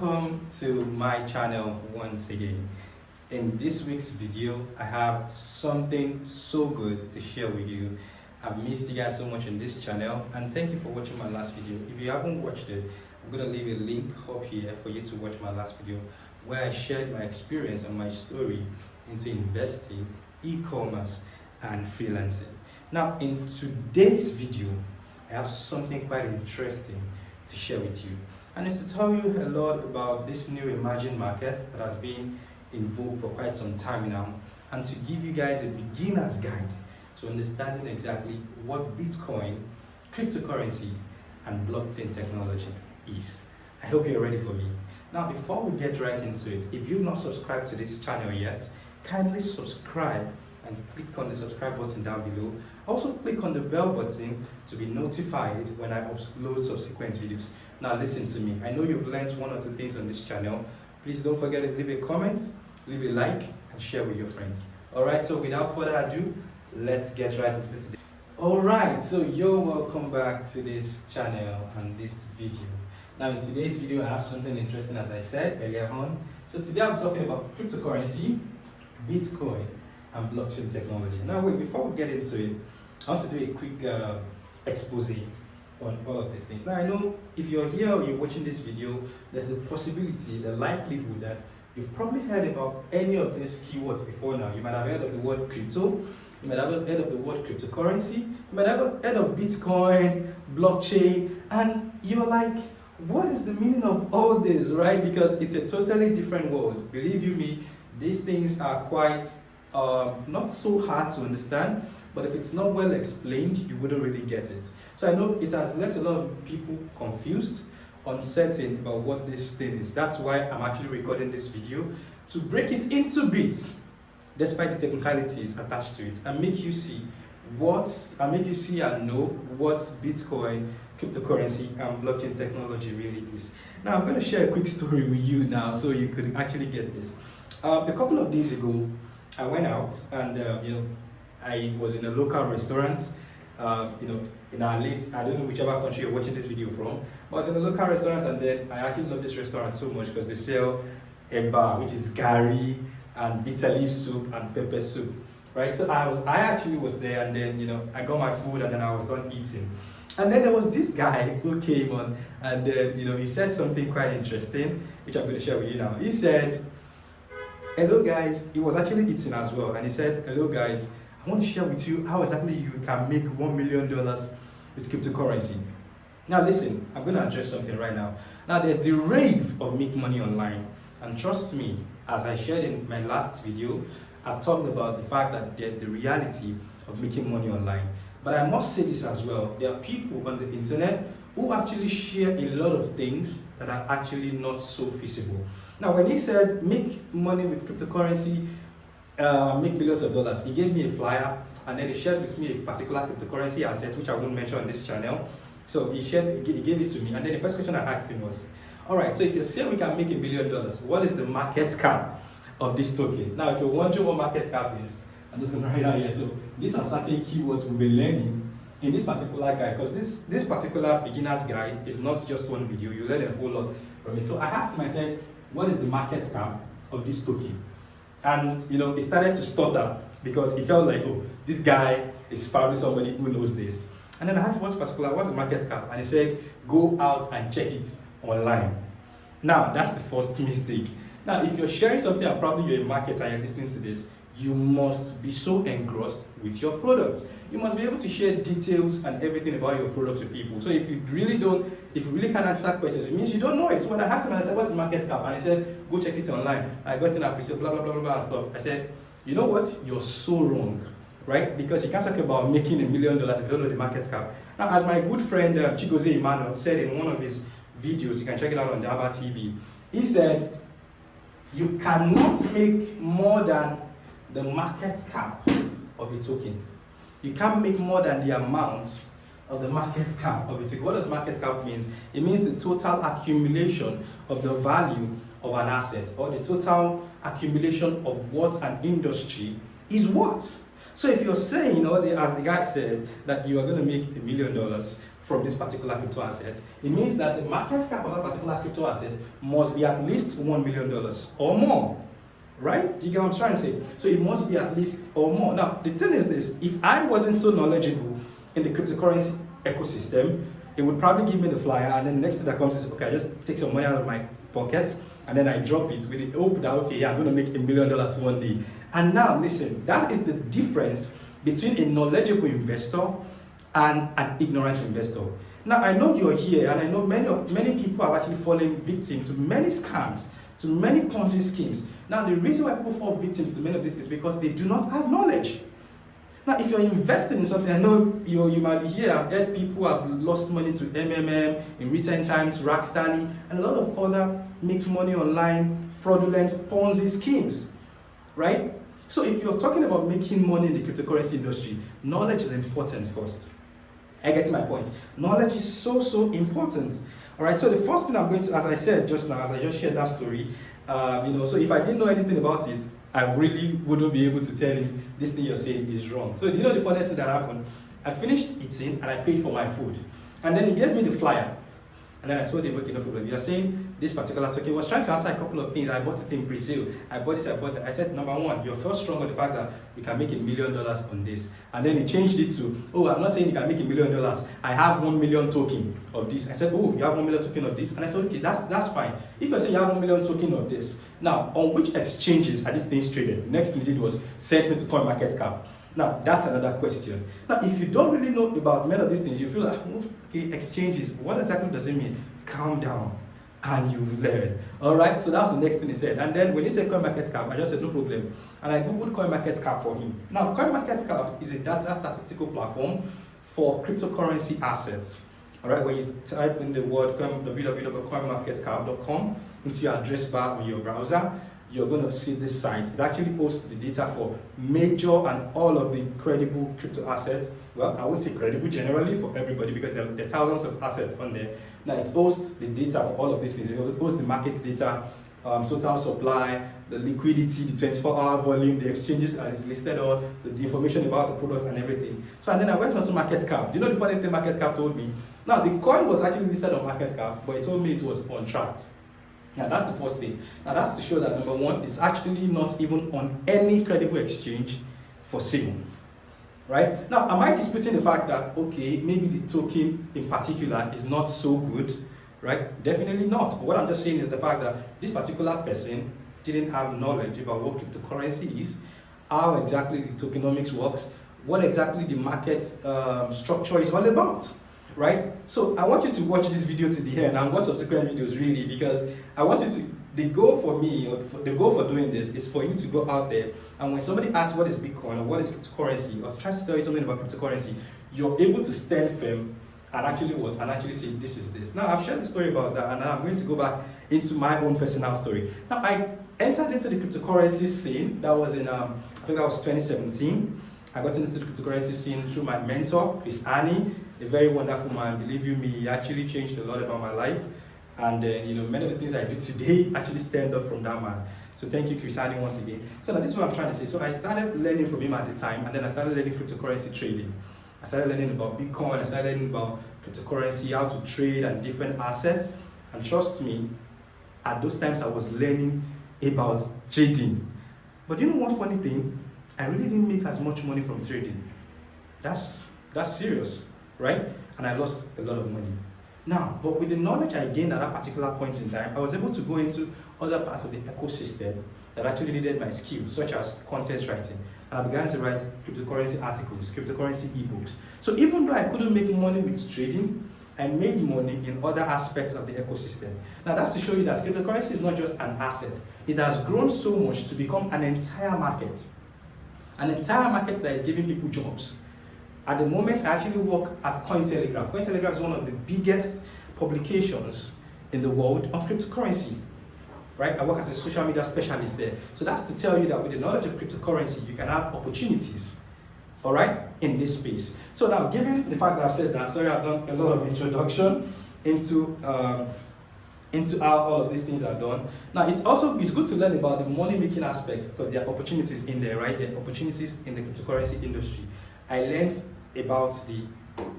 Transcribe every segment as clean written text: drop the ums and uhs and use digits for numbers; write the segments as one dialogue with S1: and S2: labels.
S1: Welcome to my channel once again. In this week's video, I have something so good to share with you. I've missed you guys so much on this channel, and thank you for watching my last video. If you haven't watched it, I'm going to leave a link up here for you to watch my last video where I shared my experience and my story into investing, e-commerce and freelancing. Now in today's video, I have something quite interesting to share with you, and it's to tell you a lot about this new emerging market that has been in vogue for quite some time now, and to give you guys a beginner's guide to understanding exactly what Bitcoin, cryptocurrency and blockchain technology is. I hope you're ready for me. Now before we get right into it, if you've not subscribed to this channel yet, kindly subscribe and click on the subscribe button down below. Also click on the bell button to be notified when I upload subsequent videos. Now listen to me, I know you've learned one or two things on this channel. Please don't forget to leave a comment, leave a like and share with your friends. Alright, so without further ado, let's get right into this. Alright, so you're welcome back to this channel and this video. Now in today's video I have something interesting, as I said earlier on. So today I'm talking about cryptocurrency, Bitcoin and blockchain technology. Now wait, before we get into it, I want to do a quick expose on all of these things. Now I know if you're here or you're watching this video, there's the possibility, the likelihood that you've probably heard about any of these keywords before now. You might have heard of the word crypto, you might have heard of the word cryptocurrency, you might have heard of Bitcoin, blockchain, and you're like, what is the meaning of all this, right? Because it's a totally different world. Believe you me, these things are quite not so hard to understand, but if it's not well explained, you wouldn't really get it. So I know it has left a lot of people confused, uncertain about what this thing is. That's why I'm actually recording this video, to break it into bits, despite the technicalities attached to it, and make you see and know what Bitcoin, cryptocurrency and blockchain technology really is. Now I'm going to share a quick story with you now so you could actually get this. A couple of days ago, I went out and I was in a local restaurant, in our late, I don't know whichever country you're watching this video from, but I was in a local restaurant, and then I actually love this restaurant so much because they sell eba, which is gari, and bitter leaf soup and pepper soup, right? So I actually was there, and then I got my food and then I was done eating. And then there was this guy who came on, and then he said something quite interesting, which I'm going to share with you now. He said, hello guys, he was actually eating as well, and he said, hello guys, I want to share with you how exactly you can make $1 million with cryptocurrency. Now listen, I'm going to address something right now. Now there's the rave of make money online, and trust me, as I shared in my last video, I've talked about the fact that there's the reality of making money online. But I must say this as well, there are people on the internet who actually share a lot of things that are actually not so feasible. Now when he said make money with cryptocurrency, make millions of dollars, he gave me a flyer, and then he shared with me a particular cryptocurrency asset which I won't mention on this channel. So he gave it to me, and then the first question I asked him was, alright, so if you say we can make $1 million, what is the market cap of this token? Now if you're wondering what market cap is, I'm just going to write out here. So these are certain keywords we'll be learning in this particular guide, because this particular beginner's guide is not just one video, you learn a whole lot from it. So I asked him, I said, what is the market cap of this token? And he started to stutter because he felt like, oh, this guy is probably somebody who knows this. And then I asked what's the market cap? And he said, go out and check it online. Now that's the first mistake. Now if you're sharing something and probably you're a marketer and you're listening to this, you must be so engrossed with your product. You must be able to share details and everything about your product with people. So if you really can't answer questions, it means you don't know it. So when I asked him, I said, what's the market cap? And he said, go check it online. I got in and said, blah, blah, blah, blah, blah, and stuff. I said, you know what? You're so wrong, right? Because you can't talk about making $1 million if you don't know the market cap. Now, as my good friend Chigozie Emmanuel said in one of his videos, you can check it out on the Aba TV, he said, you cannot make more than the market cap of a token. You can't make more than the amount of the market cap of a token. What does market cap mean? It means the total accumulation of the value of an asset, or the total accumulation of what an industry is worth. So if you're saying, as the guy said, that you are going to make $1 million from this particular crypto asset, it means that the market cap of that particular crypto asset must be at least $1 million or more. Right? Do you get what I'm trying to say? So it must be at least or more. Now, the thing is this, if I wasn't so knowledgeable in the cryptocurrency ecosystem, it would probably give me the flyer, and then the next thing that comes is, okay, I just take some money out of my pockets, and then I drop it with the hope that, okay, yeah, I'm going to make $1 million one day. And now, listen, that is the difference between a knowledgeable investor and an ignorant investor. Now, I know you're here, and I know many people have actually fallen victim to many scams, to many Ponzi schemes. Now, the reason why people fall victims to many of this is because they do not have knowledge. Now, if you're investing in something, I know you might be here, I've heard people have lost money to MMM in recent times, Rackstally, and a lot of other make money online, fraudulent Ponzi schemes, right? So if you're talking about making money in the cryptocurrency industry, knowledge is important first. I get my point. Knowledge is so important. All right, so the first thing I'm going to, as I said just now, as I just shared that story, so if I didn't know anything about it, I really wouldn't be able to tell him this thing you're saying is wrong. So do you know the funniest thing that happened? I finished eating and I paid for my food. And then he gave me the flyer. And then I told him, okay, no problem. You're saying this particular token. He was trying to answer a couple of things. I bought it in pre-sale. I bought that. I said, number one, you're first strong on the fact that you can make $1 million on this. And then he changed it to, oh, I'm not saying you can make $1 million. I have 1 million token of this. I said, oh, you have 1 million token of this? And I said, okay, that's fine. If you're saying you have 1 million token of this, now, on which exchanges are these things traded? Next thing he did was send me to CoinMarketCap. Now, that's another question. Now, if you don't really know about many of these things, you feel like, okay, exchanges, what exactly does it mean? Calm down and you learn. All right, so that's the next thing he said. And then when he said CoinMarketCap, I just said, no problem. And I Googled CoinMarketCap for him. Now, CoinMarketCap is a data statistical platform for cryptocurrency assets. All right, when you type in the word www.coinmarketcap.com into your address bar on your browser, you're going to see this site. It actually hosts the data for major and all of the credible crypto assets. Well, I would say credible generally for everybody because there are thousands of assets on there. Now, it hosts the data for all of these things. It hosts the market data, total supply, the liquidity, the 24-hour volume, the exchanges that is listed on, the information about the products and everything. So, and then I went on to MarketCap. Do you know the funny thing MarketCap told me? Now, the coin was actually listed on MarketCap, but it told me it was untracked. Yeah, that's the first thing. Now that's to show that number one, it's actually not even on any credible exchange for sale. Right? Now, am I disputing the fact that, okay, maybe the token in particular is not so good? Right? Definitely not. But what I'm just saying is the fact that this particular person didn't have knowledge about what cryptocurrency is, how exactly the tokenomics works, what exactly the market structure is all about. Right? So I want you to watch this video to the end and watch subsequent videos really, because I want you to, the goal for me, or the goal for doing this is for you to go out there and when somebody asks what is Bitcoin or what is cryptocurrency or try to tell you something about cryptocurrency, you're able to stand firm and actually what? And actually say this is this. Now I've shared the story about that and now I'm going to go back into my own personal story. Now I entered into the cryptocurrency scene, that was in, I think that was 2017. I got into the cryptocurrency scene through my mentor, Chris Annie, a very wonderful man. Believe you me, he actually changed a lot about my life. And many of the things I do today actually stand up from that man. So thank you, Chris Annie, once again. So now this is what I'm trying to say. So I started learning from him at the time, and then I started learning cryptocurrency trading. I started learning about Bitcoin, I started learning about cryptocurrency, how to trade and different assets. And trust me, at those times I was learning about trading. But you know one funny thing? I really didn't make as much money from trading. That's serious, right? And I lost a lot of money. Now, but with the knowledge I gained at that particular point in time, I was able to go into other parts of the ecosystem that actually needed my skills, such as content writing. And I began to write cryptocurrency articles, cryptocurrency ebooks. So even though I couldn't make money with trading, I made money in other aspects of the ecosystem. Now that's to show you that cryptocurrency is not just an asset. It has grown so much to become an entire market. An entire market that is giving people jobs. At the moment, I actually work at Cointelegraph. Cointelegraph is one of the biggest publications in the world on cryptocurrency. Right? I work as a social media specialist there. So that's to tell you that with the knowledge of cryptocurrency, you can have opportunities, all right, in this space. So now, given the fact that I've said that, sorry, I've done a lot of introduction into how all of these things are done. Now, it's good to learn about the money-making aspects because there are opportunities in there, right? There are opportunities in the cryptocurrency industry. I learned about the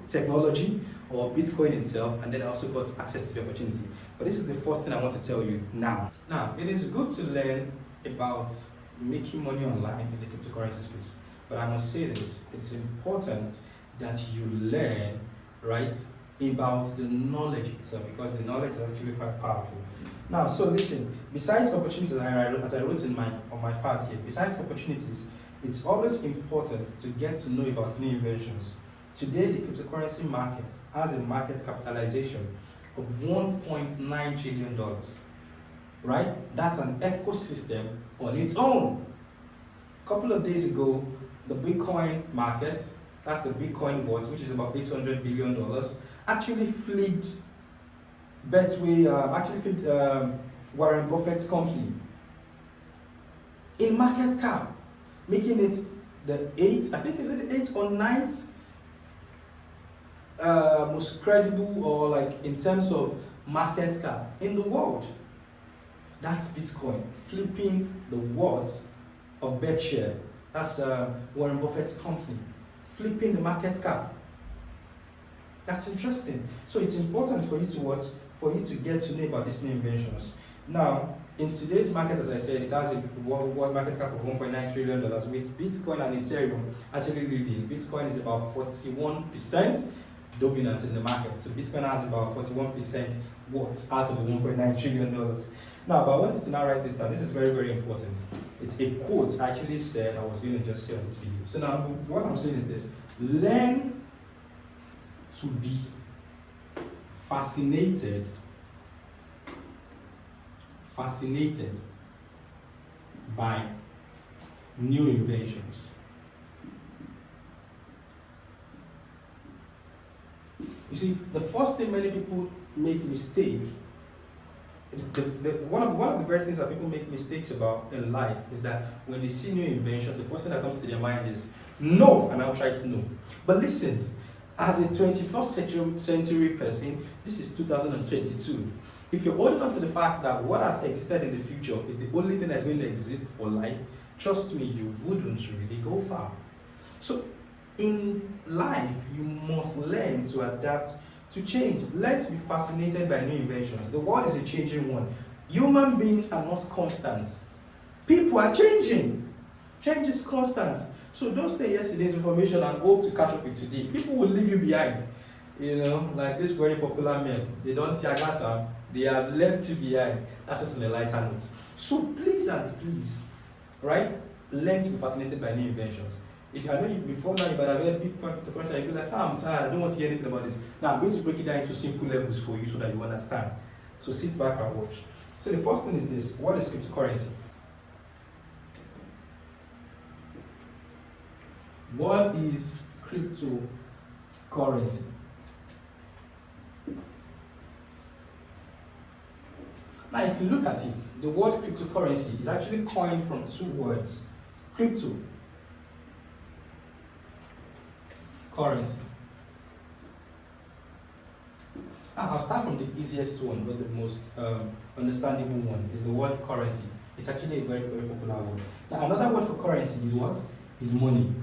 S1: technology or Bitcoin itself, and then I also got access to the opportunity. But this is the first thing I want to tell you now. Now, it is good to learn about making money online in the cryptocurrency space. But I must say this, it's important that you learn, right, about the knowledge itself, because the knowledge is actually quite powerful. Now, so listen, besides opportunities, as I wrote on my part here, besides opportunities, it's always important to get to know about new inventions. Today, the cryptocurrency market has a market capitalization of $1.9 trillion, right? That's an ecosystem on its own. A couple of days ago, the Bitcoin market, that's the Bitcoin worth, which is about $800 billion, actually flipped Warren Buffett's company in market cap, making it the 8th or 9th most credible, or like in terms of market cap in the world. That's Bitcoin flipping the worth of Berkshire. That's Warren Buffett's company, flipping the market cap. That's interesting. So it's important for you to what? For you to get to know about these new inventions. Now, in today's market, as I said, it has a world market cap of $1.9 trillion, with Bitcoin and Ethereum actually leading. Bitcoin is about 41% dominant in the market. So Bitcoin has about 41% worth out of the $1.9 trillion. Now, but I wanted to now write this down. This is very, very important. It's a quote I actually said I was going to just say on this video. So now, what I'm saying is this: learn to be fascinated by new inventions. You see, the first thing many people make mistake, one of the very things that people make mistakes about in life is that when they see new inventions, the first thing that comes to their mind is no, and I'll try to know. But listen, as a 21st century person, this is 2022. If you're holding on to the fact that what has existed in the future is the only thing that's going to exist for life, trust me, you wouldn't really go far. So in life, you must learn to adapt to change. Let's be fascinated by new inventions. The world is a changing one. Human beings are not constant. People are changing. Change is constant. So don't stay yesterday's information and hope to catch up with today. People will leave you behind. You know, like this very popular meme. They don't tiagasa, they have left you behind. That's just on a lighter note. So please and please, right, learn to be fascinated by new inventions. If I know you before now, but I've heard Bitcoin, cryptocurrency, you'll be like, I'm tired, I don't want to hear anything about this. Now I'm going to break it down into simple levels for you so that you understand. So sit back and watch. So the first thing is this: what is cryptocurrency? What is cryptocurrency? Now, if you look at it, the word cryptocurrency is actually coined from two words: crypto, currency. Now, I'll start from the easiest one, but the most understandable one is the word currency. It's actually a very, very popular word. Now, another word for currency is what? Is money.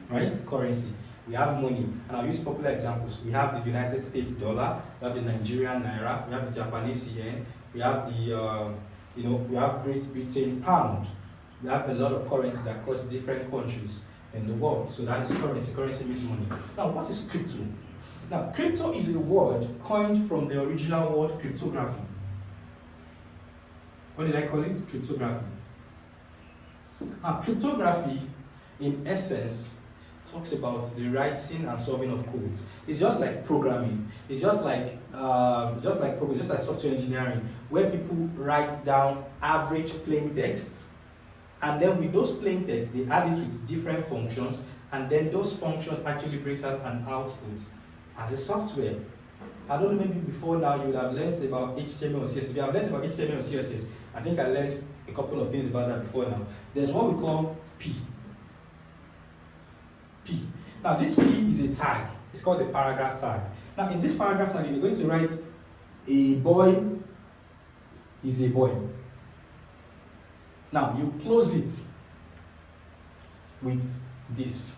S1: Right? Currency. We have money, and I'll use popular examples. We have the United States dollar, we have the Nigerian naira, we have the Japanese yen, we have the, we have Great Britain pound. We have a lot of currencies across different countries in the world. So that is currency. Currency means money. Now, what is crypto? Now, crypto is a word coined from the original word cryptography. What did I call it? Cryptography. Now, cryptography, in essence, talks about the writing and solving of codes. It's just like programming. It's just like software engineering, where people write down average plain text, and then with those plain text, they add it with different functions, and then those functions actually brings out an output as a software. I don't know, maybe before now you would have learned about HTML or CSS. If you have learned about HTML or CSS, I think I learned a couple of things about that before now. There's what we call P. Now this P is a tag. It's called the paragraph tag. Now in this paragraph tag, you're going to write a boy is a boy. Now you close it with this.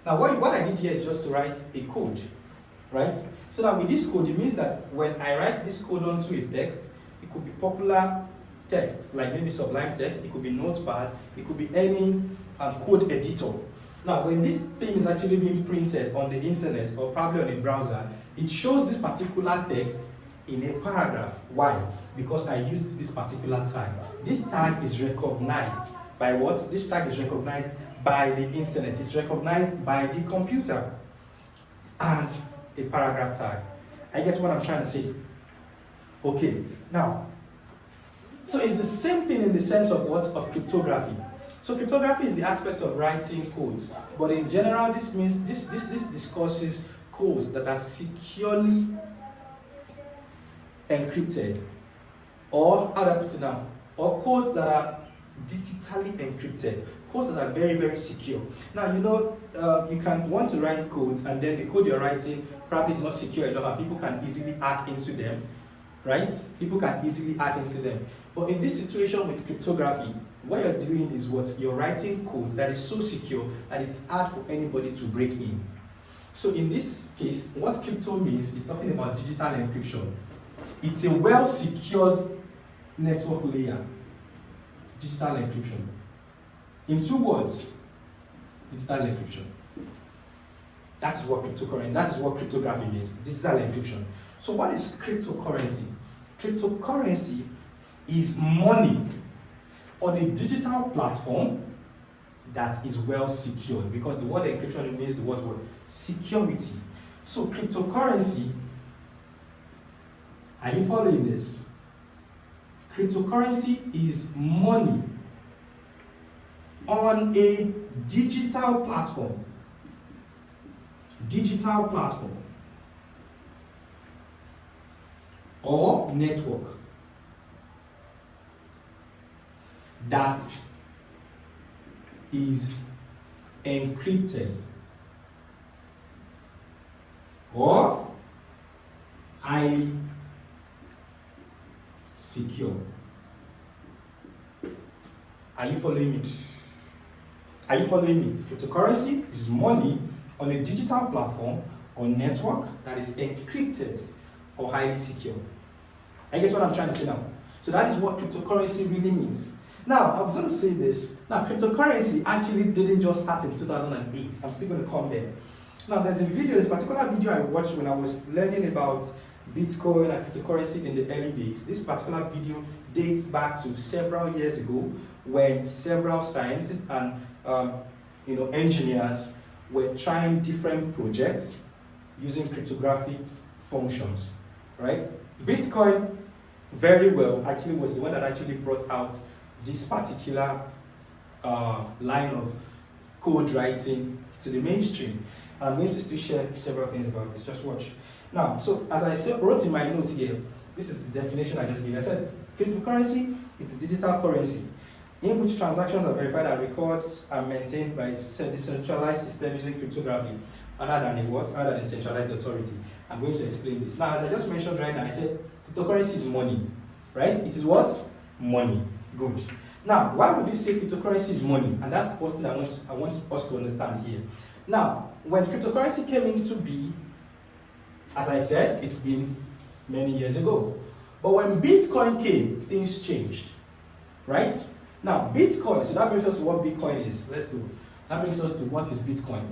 S1: Now what I did here is just to write a code, right? So now with this code, it means that when I write this code onto a text, it could be popular text, like maybe Sublime Text, it could be Notepad, it could be any code editor. Now when this thing is actually being printed on the internet or probably on a browser, it shows this particular text in a paragraph. Why? Because I used this particular tag. This tag is recognized by what? This tag is recognized by the internet. It's recognized by the computer as a paragraph tag. I guess what I'm trying to say. Okay, now, so it's the same thing in the sense of what? Of cryptography. So cryptography is the aspect of writing codes, but in general, this means this discusses codes that are securely encrypted, or how do I put it now? Or codes that are digitally encrypted, codes that are very, very secure. Now, you know, you can want to write codes and then the code you're writing probably is not secure enough and people can easily hack into them, right? People can easily hack into them. But in this situation with cryptography, what you're doing is what? You're writing codes that is so secure that it's hard for anybody to break in. So in this case, what crypto means is talking about digital encryption. It's a well-secured network layer. Digital encryption. In 2 words, digital encryption. That's what cryptocurrency, that's what cryptography means, digital encryption. So what is cryptocurrency? Cryptocurrency is money on a digital platform that is well secured, because the word encryption means the word security. So cryptocurrency, are you following this? Cryptocurrency is money on a digital platform. Digital platform or network that is encrypted or highly secure. Are you following me? Are you following me? Cryptocurrency is money on a digital platform or network that is encrypted or highly secure. I guess what I'm trying to say now. So that is what cryptocurrency really means. Now, I'm going to say this. Now, cryptocurrency actually didn't just start in 2008. I'm still going to come there. Now, there's a particular video I watched when I was learning about Bitcoin and cryptocurrency in the early days. This particular video dates back to several years ago when several scientists and engineers were trying different projects using cryptographic functions, right? Bitcoin very well actually was the one that actually brought out this particular line of code writing to the mainstream. I'm going to still share several things about this. Just watch. Now, so as I wrote in my notes here, this is the definition I just gave. I said cryptocurrency is a digital currency in which transactions are verified and records are maintained by a decentralized system using cryptography, other than a centralized authority. I'm going to explain this. Now, as I just mentioned right now, I said cryptocurrency is money, right? It is what? Money. Good. Now, why would you say cryptocurrency is money? And that's the first thing I want us to understand here. Now, when cryptocurrency came into being, as I said, it's been many years ago. But when Bitcoin came, things changed, right? Now, Bitcoin, so that brings us to what Bitcoin is. Let's go. That brings us to what is Bitcoin.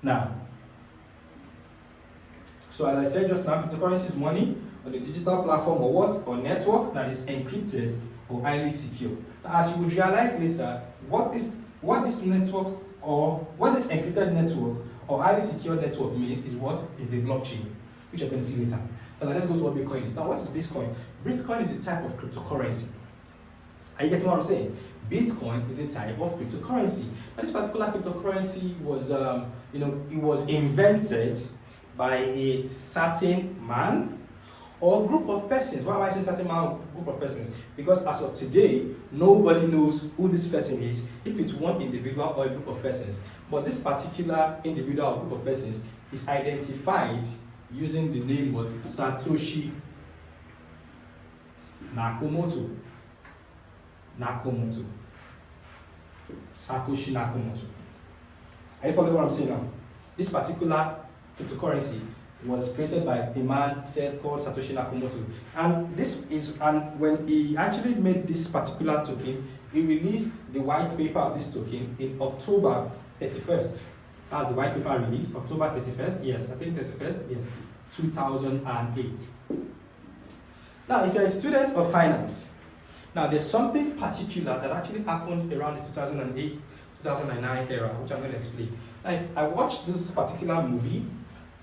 S1: Now, so as I said just now, cryptocurrency is money on a digital platform or what? Or network that is encrypted or highly secure. As you would realize later, what this network or what this encrypted network or highly secure network means is what? Is the blockchain, which you're going to see later. So let's go to what Bitcoin is. Now, what is Bitcoin? Bitcoin is a type of cryptocurrency. Are you getting what I'm saying? Bitcoin is a type of cryptocurrency. And this particular cryptocurrency was, it was invented by a certain man or group of persons. Why am I saying certain man or group of persons? Because as of today, nobody knows who this person is, if it's one individual or a group of persons. But this particular individual or group of persons is identified using the name was Satoshi Nakamoto. Satoshi Nakamoto. Are you following what I'm saying now? This particular cryptocurrency was created by a man called Satoshi Nakamoto. And when he actually made this particular token, he released the white paper of this token in October 31st. That's the white paper release, October 31st, yes, I think 31st, yes, 2008. Now, if you're a student of finance, now there's something particular that actually happened around the 2008, 2009 era, which I'm going to explain. Now, I watched this particular movie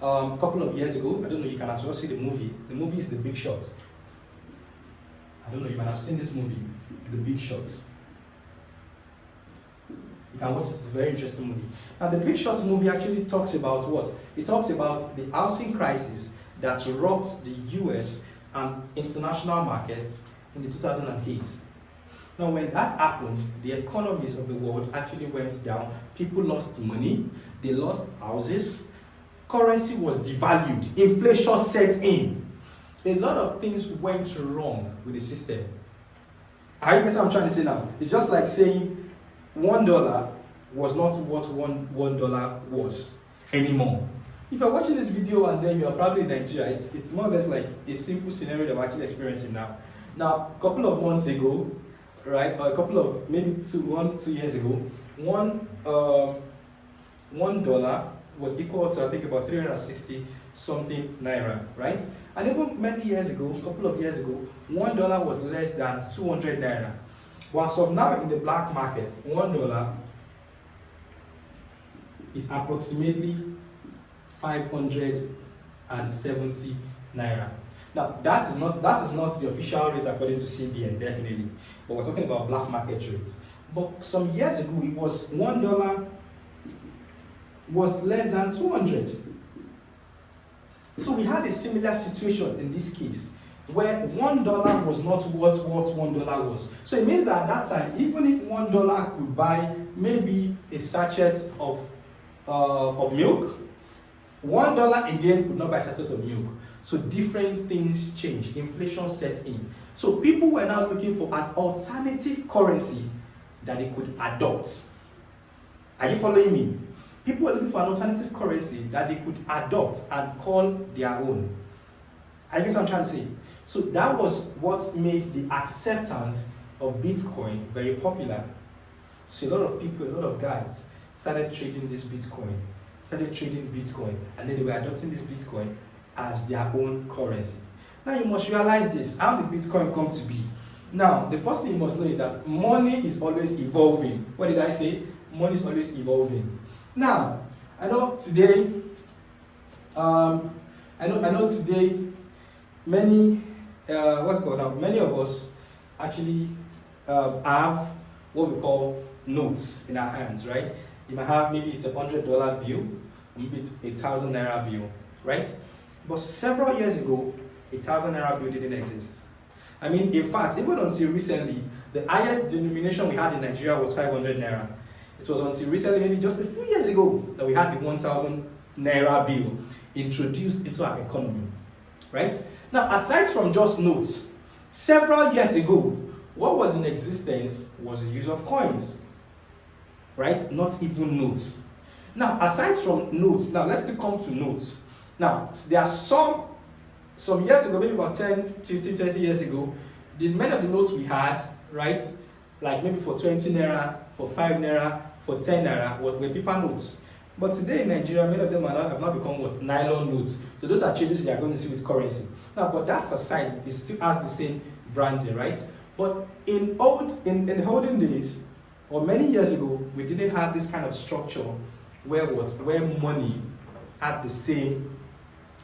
S1: a couple of years ago. I don't know, you can as well see the movie. The movie is The Big Short. I don't know, you might have seen this movie, The Big Short. You can watch it, it's a very interesting movie. Now, The Big Short movie actually talks about what? It talks about the housing crisis that rocked the US and international markets in the 2008. Now, when that happened, the economies of the world actually went down. People lost money, they lost houses, currency was devalued, inflation set in. A lot of things went wrong with the system. Are you getting what I'm trying to say now? It's just like saying $1 was not what $1 was anymore. If you're watching this video and then you're probably in Nigeria, it's more or less like a simple scenario that we're actually experiencing now. Now, a couple of months ago, right, or a couple of maybe 2 years ago, $1 was equal to, I think, about 360 something naira, right? And even many years ago, a couple of years ago, $1 was less than 200 naira. But as of now in the black market, $1 is approximately 570 naira. Now that is not the official rate according to CBN, definitely. But we're talking about black market rates. But some years ago, it was $1 was less than 200. So we had a similar situation in this case, where $1 was not what $1 was. So it means that at that time, even if $1 could buy maybe a sachet of milk, $1 again could not buy a sachet of milk. So different things changed. Inflation set in. So people were now looking for an alternative currency that they could adopt. Are you following me? People were looking for an alternative currency that they could adopt and call their own. I guess what I'm trying to say. So that was what made the acceptance of Bitcoin very popular. So a lot of people, a lot of guys started trading this Bitcoin, and then they were adopting this Bitcoin as their own currency. Now you must realize this. How did Bitcoin come to be? Now, the first thing you must know is that money is always evolving. What did I say? Money is always evolving. Now, I know today, many many of us actually have what we call notes in our hands, right? You might have, maybe it's $100 bill, maybe it's $1,000 naira bill, right? But several years ago, $1,000 naira bill didn't exist. I mean, in fact, even until recently, the highest denomination we had in Nigeria was 500 naira. It was until recently, maybe just a few years ago, that we had the 1,000 naira bill introduced into our economy, right? Now, aside from just notes, several years ago, what was in existence was the use of coins, right? Not even notes. Now, aside from notes, now let's still come to notes. Now, there are some years ago, maybe about 10, 15, 20 years ago, many of the notes we had, right, like maybe for 20 naira, for 5 naira, for 10 naira, were paper notes. But today in Nigeria, many of them have now become what? Nylon notes. So those are changes you are going to see with currency. Now, but that aside, it still has the same branding, right? But in the olden days, or many years ago, we didn't have this kind of structure where money had the same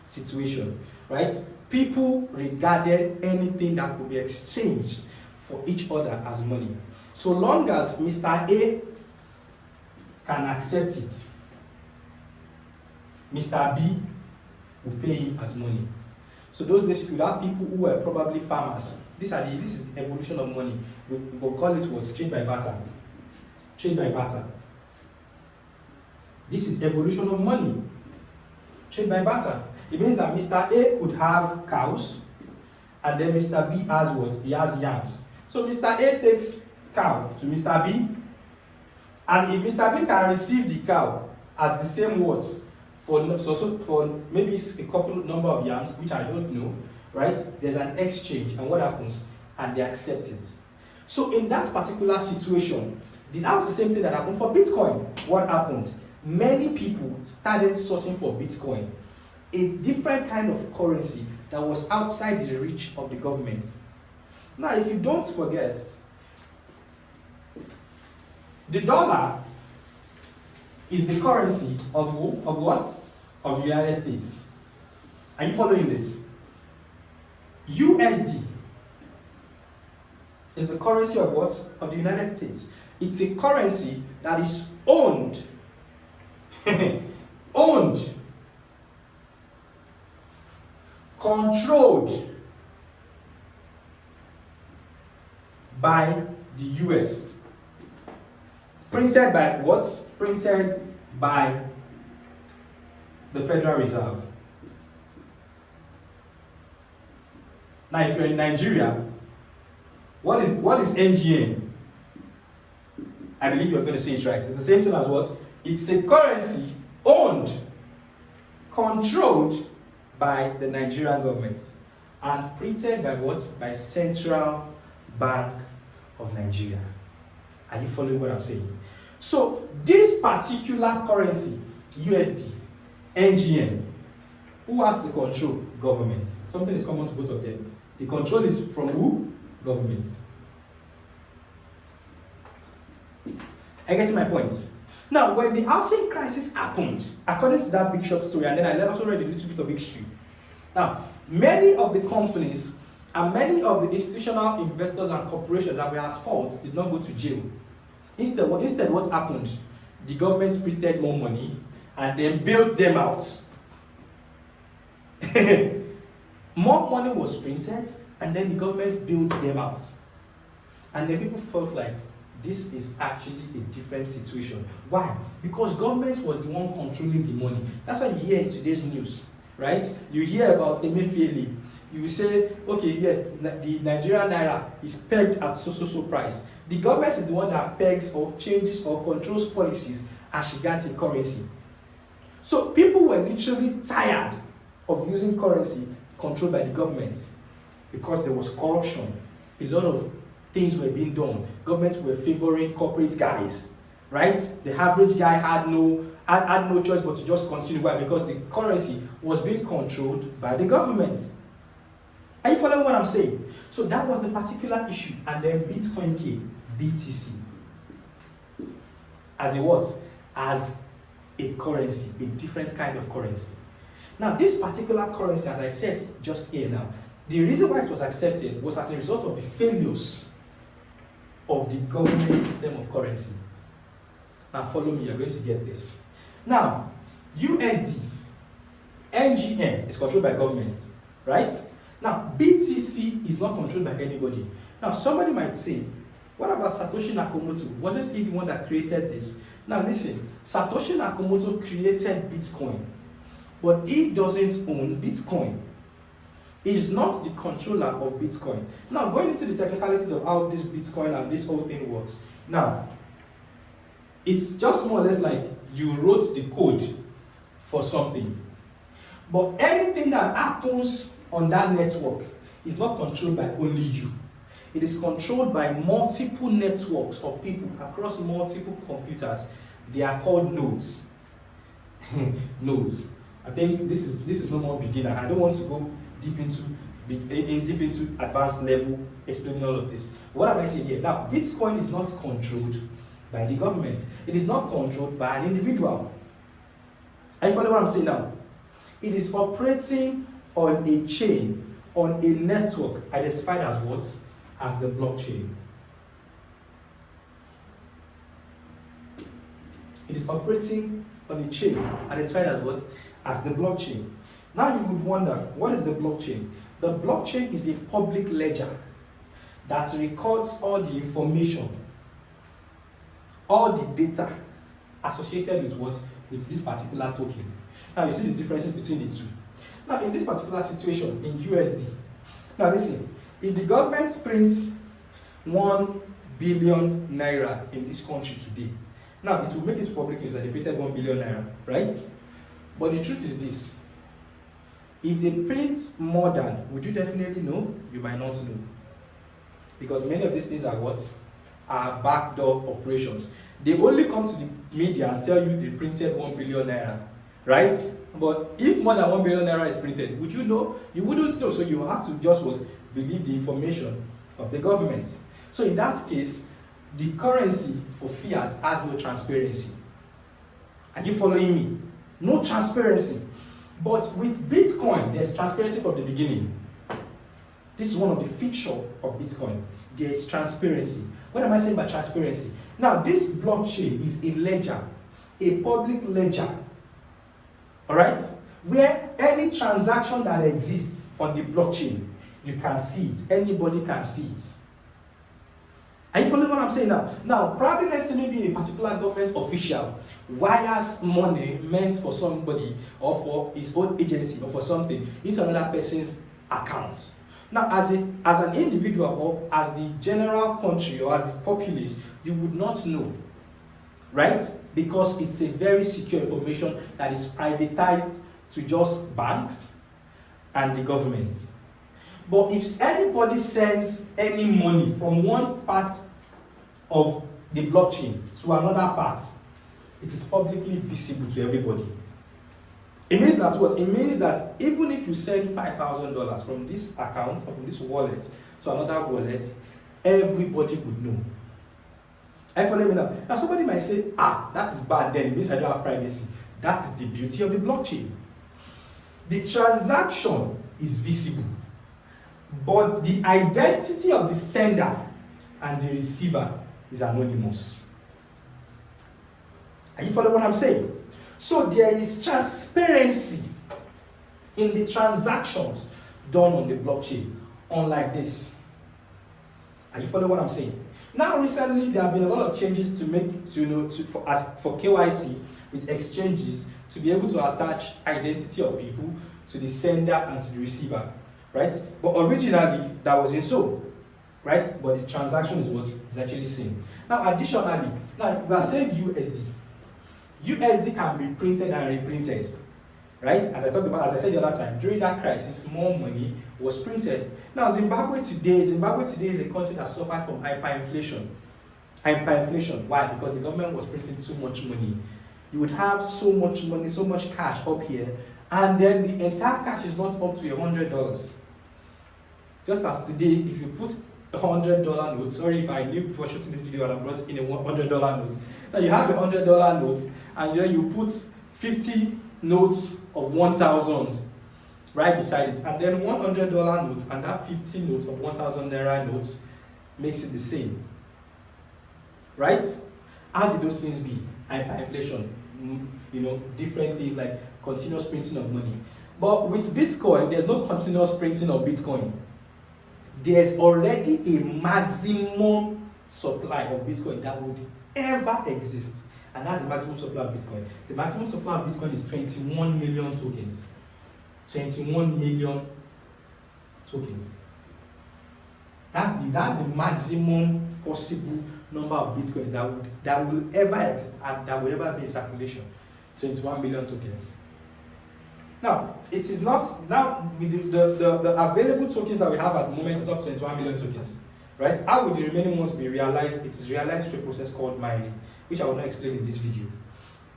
S1: situation, right? People regarded anything that could be exchanged for each other as money. So long as Mr. A can accept it, Mr. B will pay him as money. So those days you could have people who were probably farmers. This is the evolution of money. We will call it what? Trade by barter. Trade by barter. This is evolution of money. Trade by barter. It means that Mr. A could have cows, and then Mr. B has what? He has yams. So Mr. A takes cow to Mr. B, and if Mr. B can receive the cow as the same words for maybe a couple number of yams, which I don't know, right? There's an exchange, and what happens? And they accept it. So in that particular situation, that was the same thing that happened for Bitcoin. What happened? Many people started searching for Bitcoin, a different kind of currency that was outside the reach of the government. Now, if you don't forget, the dollar is the currency of who? Of what? Of the United States. Are you following this? USD is the currency of what? Of the United States. It's a currency that is owned, controlled by the US. Printed by what? Printed by the Federal Reserve. Now, if you're in Nigeria, what is NGN? I believe you're going to say it right. It's the same thing as what? It's a currency owned, controlled by the Nigerian government, and printed by what? By Central Bank of Nigeria. Are you following what I'm saying? So this particular currency, USD, NGN, who has the control? Government. Something is common to both of them. The control is from who? Government. I get my point. Now, when the housing crisis happened, according to that big short story, and then I also read a little bit of history. Now, many of the companies and many of the institutional investors and corporations that were at fault did not go to jail. Instead, what happened? The government printed more money and then bailed them out. More money was printed and then the government bailed them out. And then people felt like this is actually a different situation. Why? Because government was the one controlling the money. That's why you hear in today's news, right? You hear about Emefiele. You say, okay, yes, the Nigerian naira is pegged at so price. The government is the one that pegs or changes or controls policies as regards a currency. So people were literally tired of using currency controlled by the government because there was corruption. A lot of things were being done. Governments were favoring corporate guys, right? The average guy had no choice but to just continue. Why? Because the currency was being controlled by the government. Are you following what I'm saying? So that was the particular issue. And then Bitcoin came, BTC. As a what? As a currency, a different kind of currency. Now, this particular currency, as I said just here now, the reason why it was accepted was as a result of the failures of the government system of currency. Now, follow me, you're going to get this. Now, USD, NGN is controlled by government, right? Now, BTC is not controlled by anybody. Now, somebody might say, what about Satoshi Nakamoto? Wasn't he the one that created this? Now, listen, Satoshi Nakamoto created Bitcoin, but he doesn't own Bitcoin. He's not the controller of Bitcoin. Now, going into the technicalities of how this Bitcoin and this whole thing works. Now, it's just more or less like you wrote the code for something. But anything that happens on that network is not controlled by only you. It is controlled by multiple networks of people across multiple computers. They are called nodes. Nodes. I think this is no more beginner. I don't want to go deep into advanced level explaining all of this. What am I saying here? Now, Bitcoin is not controlled by the government. It is not controlled by an individual. Are you following what I'm saying now? It is operating on a chain, on a network identified as what? As the blockchain. It is operating on a chain identified as what? As the blockchain. Now you would wonder, what is the blockchain? The blockchain is a public ledger that records all the information, all the data associated with what? With this particular token. Now you see the differences between the two. Now in this particular situation, in USD, now listen, if the government prints 1 billion naira in this country today, Now, it will make it public news that they printed 1 billion naira, right? But the truth is this. If they print more than, would you definitely know? You might not know. Because many of these things are what? Are backdoor operations. They only come to the media and tell you they printed 1 billion naira, right? But if more than 1 billion naira is printed, would you know? You wouldn't know. So you have to just what? Believe the information of the government. So in that case, the currency for fiat has no transparency. Are you following me? No transparency. But with Bitcoin, there's transparency from the beginning. This is one of the features of Bitcoin. There is transparency. What am I saying by transparency? Now, this blockchain is a ledger, a public ledger, all right? Where any transaction that exists on the blockchain, you can see it. Anybody can see it. Are you following what I'm saying now? Now, probably let's say maybe a particular government official wires money meant for somebody or for his own agency or for something into another person's account. Now, as an individual or as the general country or as the populace, you would not know, right? Because it's a very secure information that is privatized to just banks and the government. But if anybody sends any money from one part of the blockchain to another part, it is publicly visible to everybody. It means that what? It means that even if you send $5,000 from this account or from this wallet to another wallet, everybody would know. I follow me now. Now somebody might say, that is bad then, it means I don't have privacy. That is the beauty of the blockchain. The transaction is visible, but the identity of the sender and the receiver is anonymous. Are you following what I'm saying? So there is transparency in the transactions done on the blockchain, unlike this. Are you following what I'm saying? Now, recently there have been a lot of changes to make for KYC with exchanges to be able to attach identity of people to the sender and to the receiver, right? But originally that wasn't so, right? But the transaction is what is actually seen. Now, additionally, now we are saying USD. USD can be printed and reprinted, right? As I talked about, as I said the other time, during that crisis, more money was printed. Now, Zimbabwe today is a country that suffered from hyperinflation. Hyperinflation. Why? Because the government was printing too much money. You would have so much money, so much cash up here, and then the entire cash is not up to $100. Just as today, if you put $100 note, sorry if I knew before shooting this video and I brought in a $100 note. Now you have a $100 note, and then you put 50 notes of 1,000 right beside it, and then $100 note and that 50 notes of 1,000 naira notes makes it the same, right? How did those things be? Hyperinflation, different things like continuous printing of money. But with Bitcoin, there's no continuous printing of Bitcoin. There's already a maximum supply of Bitcoin that would ever exist. And that's the maximum supply of Bitcoin. The maximum supply of Bitcoin is 21 million tokens. 21 million tokens. That's the maximum possible number of Bitcoins that will ever exist and that will ever be in circulation. 21 million tokens. Now, it is not, now with the available tokens that we have at the moment is not 21 million tokens. Right? How would the remaining ones be realized? It is realized through a process called mining, which I will not explain in this video.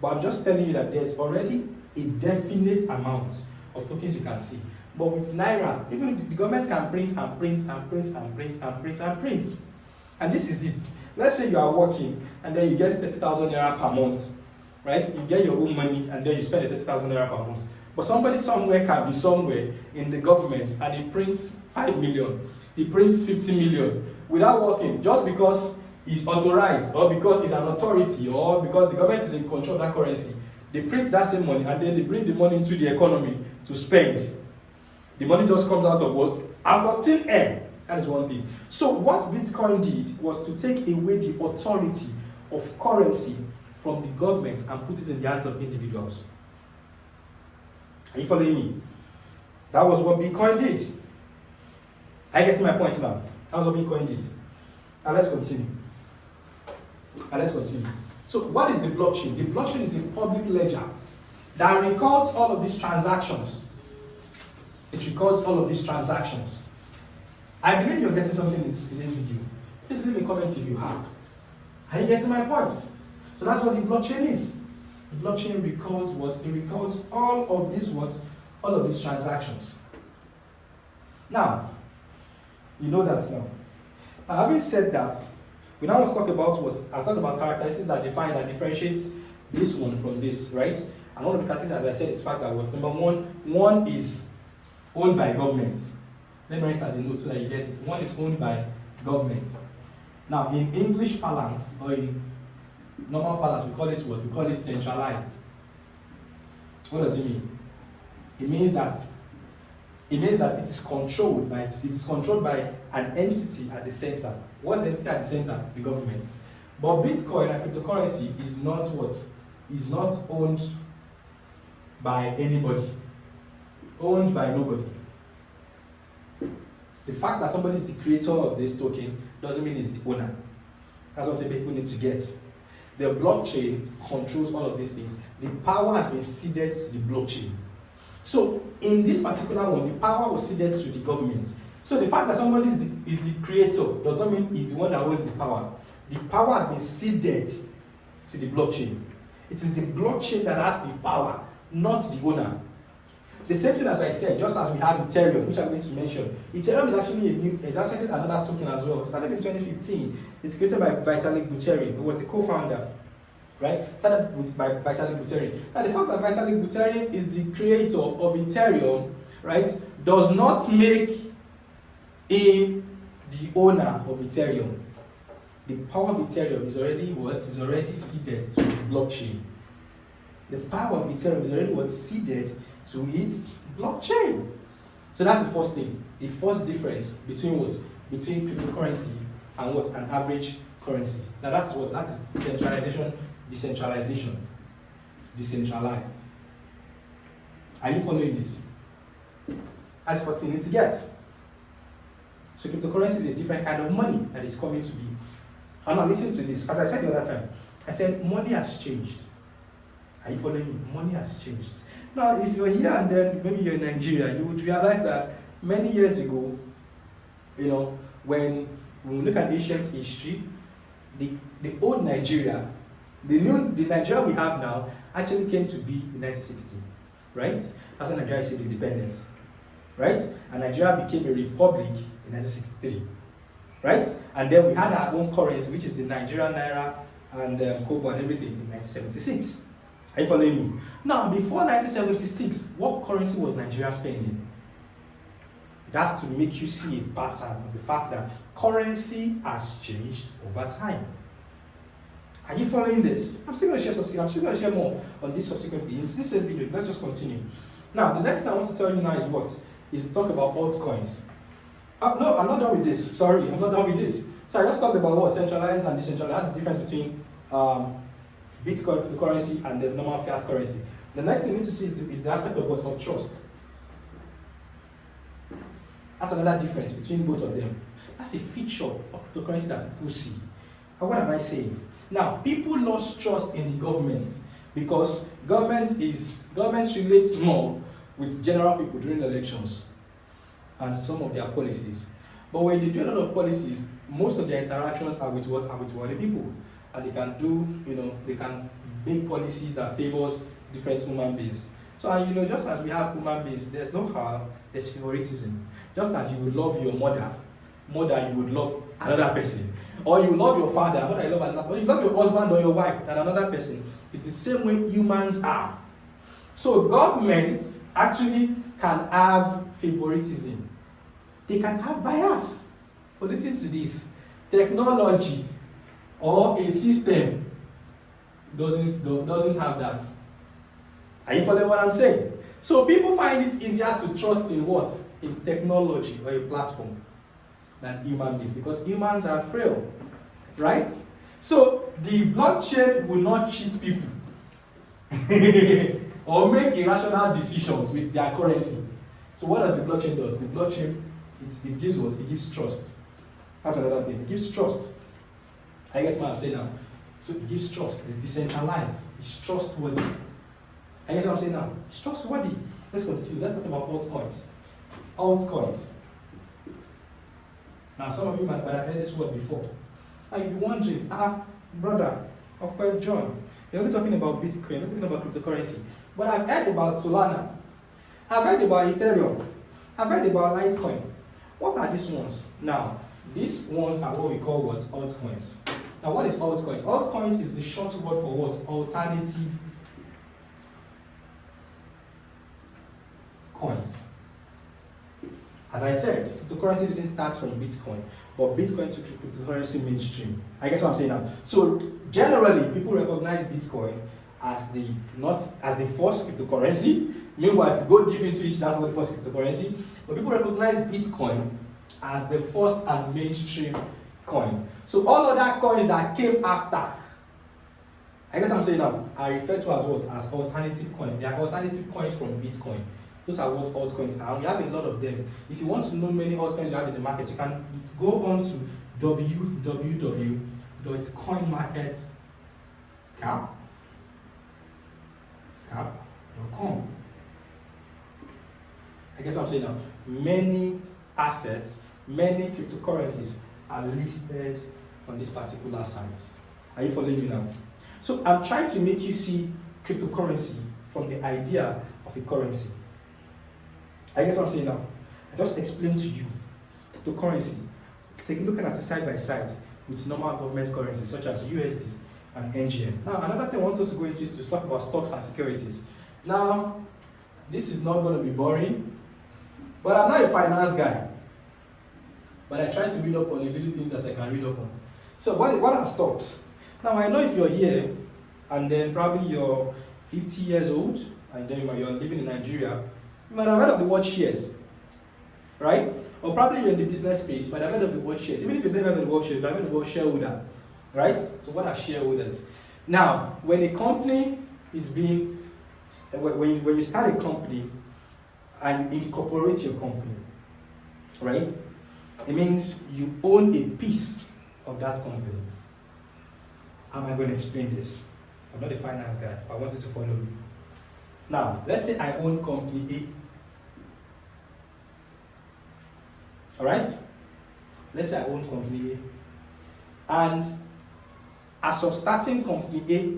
S1: But I'm just telling you that there's already a definite amount of tokens you can see. But with Naira, even the government can print and print and print and print and print and print. And this is it. Let's say you are working and then you get 30,000 naira per month. Right? You get your own money and then you spend 30,000 naira per month. But somebody somewhere can be somewhere in the government and he prints 5 million. He prints 50 million without working, just because he's authorized or because he's an authority or because the government is in control of that currency. They print that same money and then they bring the money into the economy to spend. The money just comes out of what? Out of thin air. That is one thing. So what Bitcoin did was to take away the authority of currency from the government and put it in the hands of individuals. Are you following me? That was what Bitcoin did. Are you getting my point now? That's what Bitcoin did. Now let's continue.
S2: So what is the blockchain? The blockchain is a public ledger that records all of these transactions. It records all of these transactions. I believe you're getting something in today's video. Please leave a comment if you have. Are you getting my point? So that's what the blockchain is. The blockchain records what? It records all of these what? All of these transactions. Now, you know that now. Now, having said that, we now want to talk about what? I've talked about characteristics that define, that differentiates this one from this, right? And one of the characteristics, as I said, is the fact that what? Number one is owned by government. Let me write it as a note so that you get it. One is owned by government. Now, in English parlance, or in normal parlance, we call it what? We call it centralized. What does it mean? It means that it is controlled by an entity at the center. What's the entity at the center? The government. But Bitcoin and cryptocurrency is not what? Is not owned by anybody. Owned by nobody. The fact that somebody is the creator of this token doesn't mean he's the owner. That's what the people need to get. The blockchain controls all of these things. The power has been ceded to the blockchain. So in this particular one, the power was ceded to the government. So the fact that somebody is the creator does not mean he's the one that owns the power. The power has been ceded to the blockchain. It is the blockchain that has the power, not the owner. The same thing as I said, just as we have Ethereum, which I'm going to mention. Ethereum is actually another token as well. It started in 2015. It's created by Vitalik Buterin, who was the co-founder. Right? Started by Vitalik Buterin. Now the fact that Vitalik Buterin is the creator of Ethereum, right, does not make him the owner of Ethereum. The power of Ethereum is already what? Is already ceded to its blockchain. The power of Ethereum is already what? Ceded to its blockchain. So that's the first thing. The first difference between what? Between cryptocurrency and what? An average currency. Now that's what? That is centralization. Decentralization. Decentralized. Are you following this? That's the first thing you need to get. So cryptocurrency is a different kind of money that is coming to be. And now listen to this. As I said the other time, I said money has changed. Are you following me? Money has changed. Now, if you're here and then maybe you're in Nigeria, you would realize that many years ago, when we look at ancient history, the old Nigeria, the Nigeria we have now actually came to be in 1960, right? That's when Nigeria received independence, right? And Nigeria became a republic in 1963, right? And then we had our own currency, which is the Nigerian naira and kobo and everything in 1976. Are you following me? Now, before 1976, what currency was Nigeria spending? That's to make you see a pattern of the fact that currency has changed over time. Are you following this? I'm still going to share something. I'm still going to share more on this subsequently. In this same video, let's just continue. Now, the next thing I want to tell you now is what? Is to talk about altcoins. No, I'm not done with this. Sorry, I'm not done with this. So I just talked about what? Centralized and decentralized. That's the difference between Bitcoin, the currency, and the normal fiat currency. The next thing you need to see is the aspect of what? Of trust. That's another difference between both of them. That's a feature of the currency that people see. And what am I saying? Now, people lost trust in the government because government relates more with general people during elections and some of their policies. But when they do a lot of policies, most of their interactions are with what? Are with other people. And they can do, they can make policies that favors different human beings. So, and just as we have human beings, there's no harm, there's favoritism. Just as you would love your mother more than you would love another person. Or you love your father more than you love another person. Or you love your husband or your wife than another person. It's the same way humans are. So governments actually can have favoritism. They can have bias. But listen to this. Technology or a system doesn't have that. Are you following what I'm saying? So people find it easier to trust in what? In technology or a platform than human beings because humans are frail, right? So the blockchain will not cheat people or make irrational decisions with their currency. So what does the blockchain do? The blockchain, it gives what? It gives trust. That's another thing. It gives trust. I guess what I'm saying now. So it gives trust. It's decentralized. It's trustworthy. I guess what I'm saying now. It's trustworthy. Let's continue. Let's talk about altcoins. Altcoins. Now, some of you might have heard this word before. And you'll be wondering, brother, Uncle John, you're only talking about Bitcoin, you're not talking about cryptocurrency. But I've heard about Solana. I've heard about Ethereum. I've heard about Litecoin. What are these ones? Now, these ones are what we call what? Altcoins. Now, what is altcoins? Altcoins is the short word for what? Alternative coins. As I said, cryptocurrency didn't start from Bitcoin, but Bitcoin took cryptocurrency mainstream. I guess what I'm saying now. So generally, people recognize Bitcoin as the first cryptocurrency. Meanwhile, if you go deep into it, that's not the first cryptocurrency. But people recognize Bitcoin as the first and mainstream coin. So all other coins that came after, I guess what I'm saying now, are referred to as what? As alternative coins. They are alternative coins from Bitcoin. Those are what altcoins are. We have a lot of them. If you want to know many altcoins you have in the market, you can go on to www.coinmarketcap.com. I guess what I'm saying now. Many assets, many cryptocurrencies are listed on this particular site. Are you following me now? So I'm trying to make you see cryptocurrency from the idea of a currency. I guess what I'm saying now. I just explained to you cryptocurrency. Take a look at it side by side with normal government currencies such as USD and NGN. Now, another thing I want us to go into is to talk about stocks and securities. Now, this is not going to be boring, but I'm not a finance guy. But I try to read up on the little things as I can read up on. So, what are stocks? Now, I know if you're here and then probably you're 50 years old and then you're living in Nigeria, you might have heard of the word shares, right? Or probably you're in the business space, you might have heard of the word shares. Even if you don't have the word shares, you might have heard of the word shareholder, right? So what are shareholders? Now, when a company is being, when you start a company and incorporate your company, right? It means you own a piece of that company. How am I going to explain this? I'm not a finance guy, but I want you to follow me. Now, let's say I own company A. Alright? Let's say I own company A. And as of starting company A,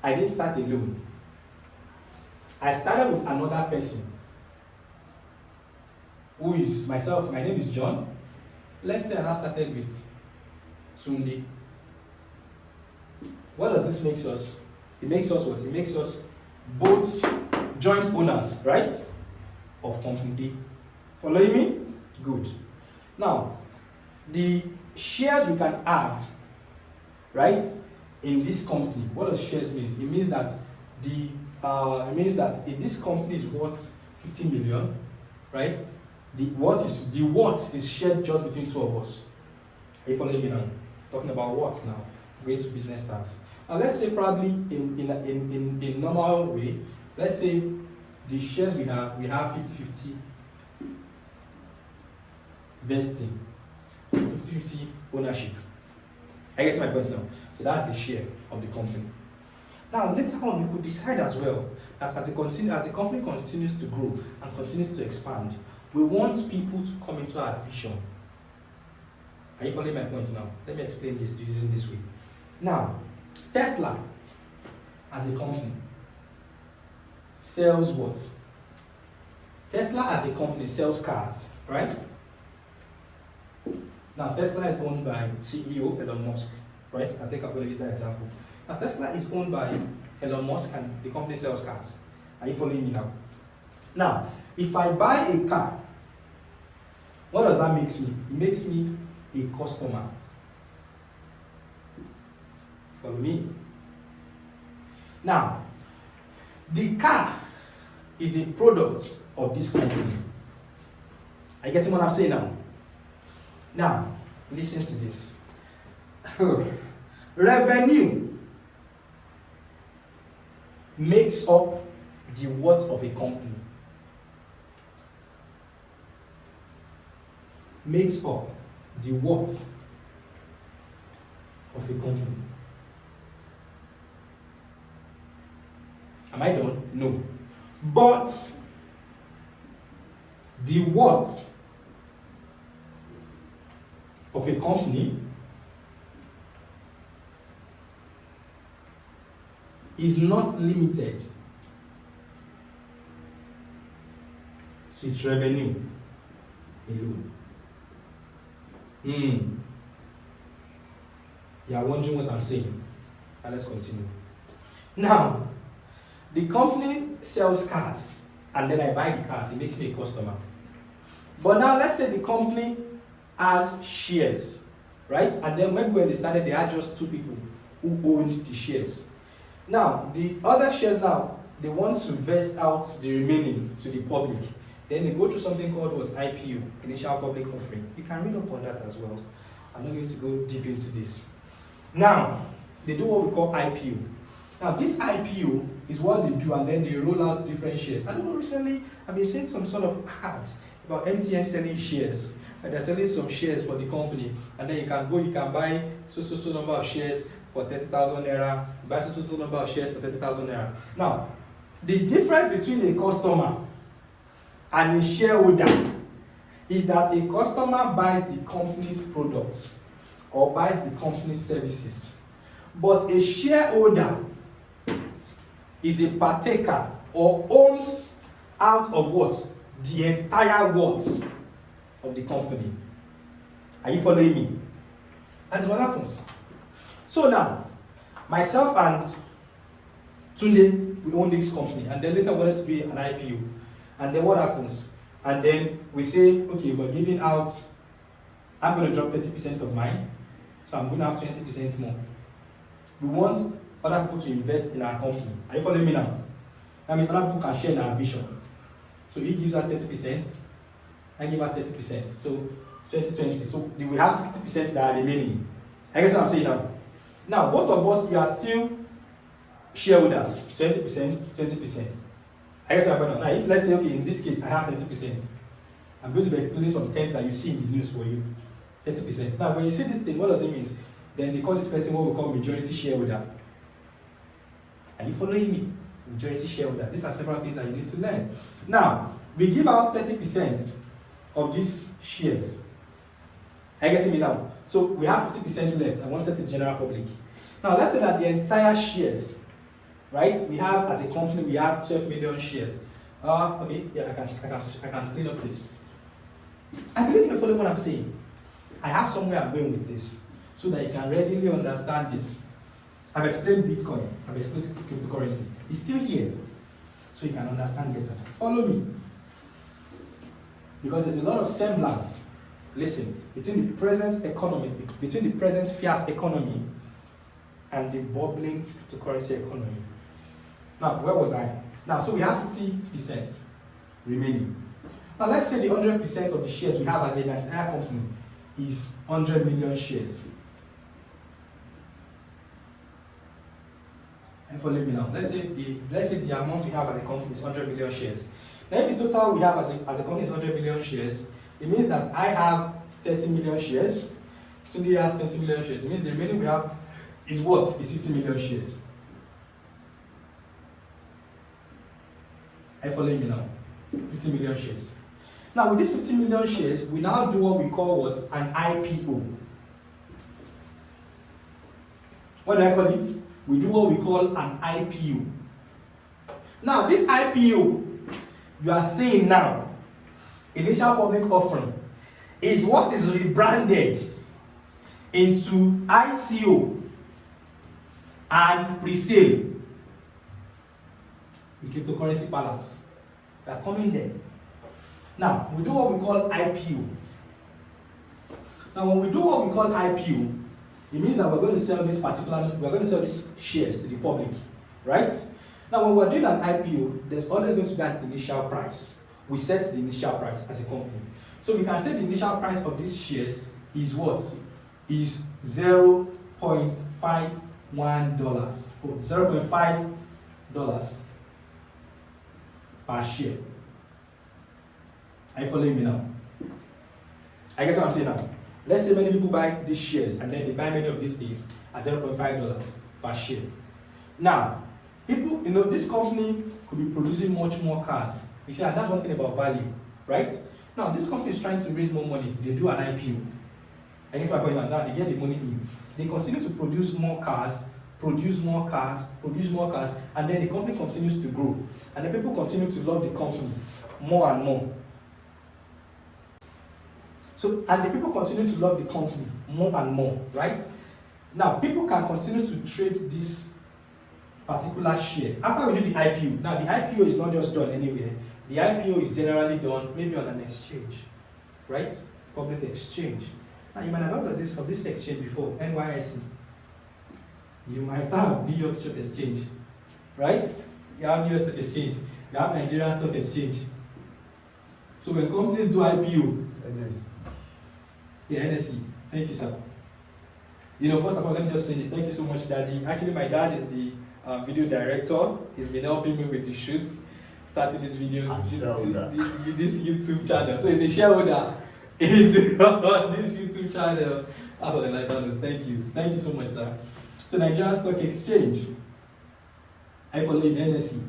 S2: I didn't start alone. I started with another person who is myself. My name is John. Let's say I now started with Tunde. What does this make us? It makes us what? It makes us both joint owners, right? Of company A. Following me? Good. Now, the shares we can have, right, in this company. What does shares mean? It means that if this company is worth 50 million, right? The worth is shared just between two of us. Are you following me now? Talking about what now? Going to business terms. Now let's say probably in normal way, let's say the shares we have 50-50 vesting, 50-50 ownership. I get my point now. So that's the share of the company. Now later on, we could decide as well that as the company continues to grow and continues to expand, we want people to come into our vision. Are you following my point now? Let me explain this using this way. Now, Tesla, as a company, sells what? Tesla as a company sells cars, right? Now, Tesla is owned by CEO Elon Musk, right? I think I'm going to use that example. Now, Tesla is owned by Elon Musk and the company sells cars. Are you following me now? Now, if I buy a car, what does that make me? It makes me a customer. Follow me. Now, the car is a product of this company. Are you getting what I'm saying now? Now, listen to this. Revenue makes up the worth of a company. Makes up the worth of a company. Am I done? No. But the worth of a company is not limited to its revenue alone. You are wondering what I'm saying. And let's continue. Now, the company sells cars, and then I buy the cars. It makes me a customer. But now, let's say the company has shares, right? And then when they started, they had just 2 people who owned the shares. Now, the other shares now, they want to vest out the remaining to the public. Then they go through something called what? IPO, Initial Public Offering. You can read up on that as well. I'm not going to go deep into this. Now, they do what we call IPO. Now, this IPO is what they do, and then they roll out different shares. I don't know, recently I've been seeing some sort of ad about MTN selling shares. And they're selling some shares for the company, and then you can buy so number of shares for 30,000 naira, buy so number of shares for 30,000 naira. Now, the difference between a customer and a shareholder is that a customer buys the company's products or buys the company's services, but a shareholder is a partaker or owns out of what? The entire worth of the company. Are you following me? That's what happens. So now, myself and Tunde, we own this company, and then later wanted to do an IPO. And then what happens? And then we say, okay, we're giving out, I'm going to drop 30% of mine, so I'm going to have 20% more. We want other people to invest in our company. Are you following me now? That means other people can share in our vision. So he gives out 30%, I give out 30%. So 2020. So we have 60% that are remaining. I guess what I'm saying now. Now, both of us, we are still shareholders. 20%, 20%. I guess what I'm going to. Now, if let's say, okay, in this case, I have 30%. I'm going to be explaining some terms that you see in the news for you. 30%. Now, when you see this thing, what does it mean? Then they call this person what we call majority shareholder. Are you following me? Majority shareholder. These are several things that you need to learn. Now, we give out 30% of these shares. Are you getting me now? So we have 50% left. I want to set the general public. Now, let's say that the entire shares, right? We have, as a company, we have 12 million shares. Okay, yeah, I can clean up this. I believe you're following what I'm saying. I have somewhere I'm going with this, so that you can readily understand this. I've explained Bitcoin, I've explained cryptocurrency. It's still here, so you can understand better. Follow me. Because there's a lot of semblance, listen, between the present economy, between the present fiat economy and the bubbling cryptocurrency economy. Now, where was I? Now, so we have 50% remaining. Now, let's say the 100% of the shares we have as an entire company is 100 million shares. And follow me now. Let's say the amount we have as a company is 100 million shares. Now, if the total we have as a company is 100 million shares, it means that I have 30 million shares. Sunday has 20 million shares. It means the remaining we have is what? Is 50 million shares. Are you following me now? 50 million shares. Now, with these 50 million shares, we now do what we call what? An IPO. What do I call it? We do what we call an IPO. Now, this IPO, you are saying now, initial public offering, is what is rebranded into ICO and pre-sale with cryptocurrency balance. They are coming there. Now, we do what we call IPO. Now, when we do what we call IPO, it means that we're going to sell these shares to the public, right? Now, when we're doing an IPO, there's always going to be an initial price. We set the initial price as a company. So we can say the initial price of these shares is what? Is $0.51 or $0.5 per share. Are you following me now? I guess what I'm saying now. Let's say many people buy these shares and then they buy many of these things at $0.5 per share. Now, people, this company could be producing much more cars. You see, and that's one thing about value, right? Now, this company is trying to raise more money. They do an IPO. I guess my point now, they get the money in. They continue to produce more cars, and then the company continues to grow. And then people continue to love the company more and more. So, and the people continue to love the company more and more, right? Now, people can continue to trade this particular share. After we do the IPO, now the IPO is not just done anywhere. The IPO is generally done maybe on an exchange, right? Public exchange. Now, you might have heard of this exchange before, NYSE. You might have New York Stock Exchange, right? You have New York Stock Exchange. You have Nigerian Stock Exchange. So when companies do IPO, NSE. Thank you, sir. First of all, let me just say this. Thank you so much, Daddy. Actually, my dad is the video director. He's been helping me with the shoots, starting these videos, this YouTube channel. So he's a shareholder in this YouTube channel. That's what the light is. Thank you. Thank you so much, sir. So Nigerian Stock Exchange, I follow in NSE.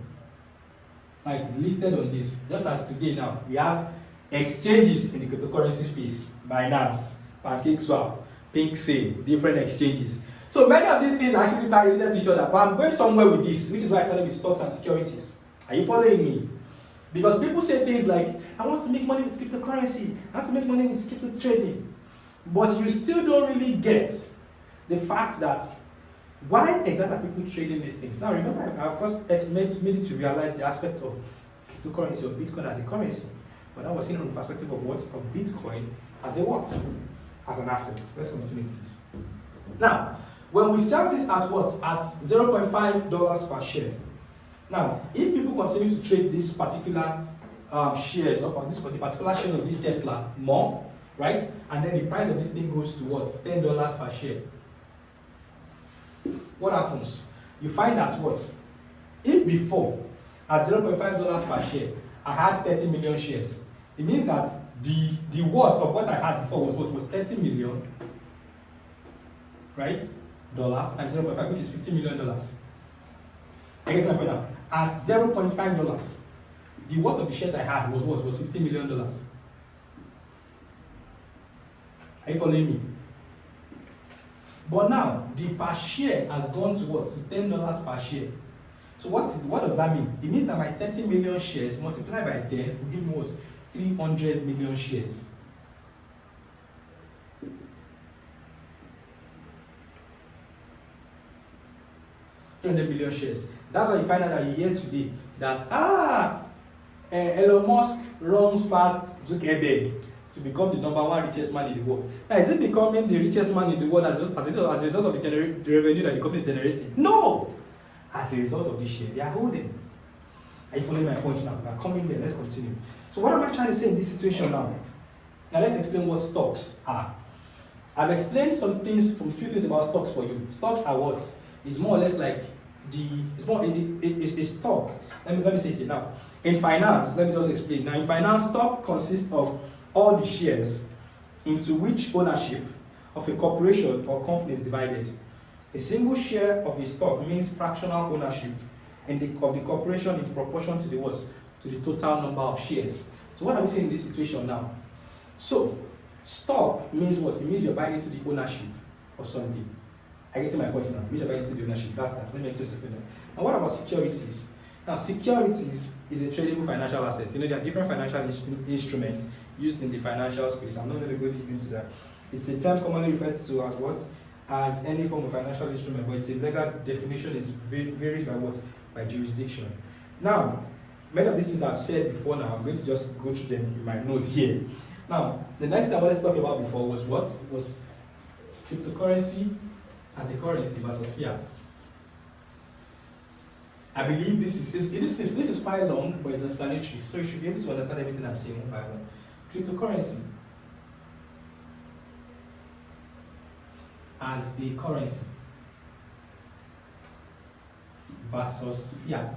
S2: Now it's listed on this. Just as today now, we have exchanges in the cryptocurrency space. Binance, PancakeSwap, PinkSale, different exchanges. So many of these things are actually very related to each other. But I'm going somewhere with this, which is why I started with stocks and securities. Are you following me? Because people say things like, I want to make money with cryptocurrency, I want to make money with crypto trading. But you still don't really get the fact that why exactly are people trading these things? Now remember, I first made it to realize the aspect of cryptocurrency or Bitcoin as a currency. But I was seeing from the perspective of what? Of Bitcoin as a what? As an asset. Let's continue please. Now, when we sell this at what? At $0.5 per share. Now, if people continue to trade this particular shares or the particular share of this Tesla more, right? And then the price of this thing goes to what? $10 per share. What happens? You find that what? If before, at $0.5 per share, I had 30 million shares, it means that the worth of what I had before was what? Was 30 million, right? Dollars times 0.5, which is $50 million. I guess my point now. At $0.5, the worth of the shares I had was what? Was $50 million. Are you following me? But now, the per share has gone to what? To $10 per share. So what does that mean? It means that my 30 million shares multiplied by 10 will give me what? 300 million shares. $300 million shares. That's why you find out that you hear today that Elon Musk runs past Zuckerberg to become the #1 richest man in the world. Now, is it becoming the richest man in the world as a result of the revenue that the company is generating? No! As a result of this share they are holding. Are you following my point now? Now, coming there, let's continue. So, what am I trying to say in this situation now? Now, let's explain what stocks are. I've explained some things, from a few things about stocks for you. Stocks are what? It's more or less like it's a stock. Let me say it now. In finance, let me just explain. Now, in finance, stock consists of all the shares into which ownership of a corporation or company is divided. A single share of a stock means fractional ownership of the corporation in proportion to the what? To the total number of shares. So what are we saying in this situation now? So stock means what? It means you're buying into the ownership of something. I get to my point now. It means you're buying into the ownership. That's that. Let me make this clear. Now what about securities? Now securities is a tradable financial asset. There are different financial instruments used in the financial space. I'm not going to go deep into that. It's a term commonly referred to as what? As any form of financial instrument, but its legal definition varies by what? By jurisdiction. Now, many of these things I've said before now, I'm going to just go through them in my notes here. Now, the next thing I wanted to talk about before was what? Was cryptocurrency as a currency versus fiat. I believe this is quite long, but it's explanatory, so you should be able to understand everything I'm saying one by one. Cryptocurrency as a currency versus fiat.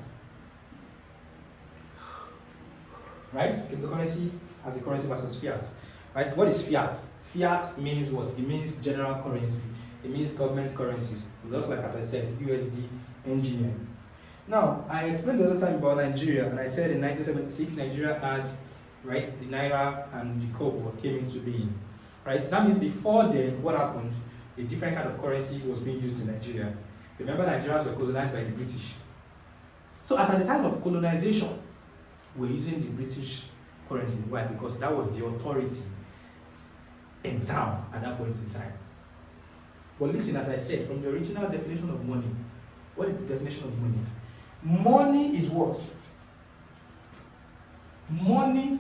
S2: Right? Cryptocurrency as a currency versus fiat. Right? What is fiat?
S1: Fiat means what? It means general currency. It means government currencies. Just like as I said, USD, engineering. Now, I explained the other time about Nigeria, and I said in 1976, Nigeria had, right, the Naira and the Kobo came into being. Right? That means before then, what happened? A different kind of currency was being used in Nigeria. Remember, Nigerians were colonized by the British. So as at the time of colonization, we're using the British currency. Why? Because that was the authority in town at that point in time. But listen, as I said, from the original definition of money, what is the definition of money? Money is what? Money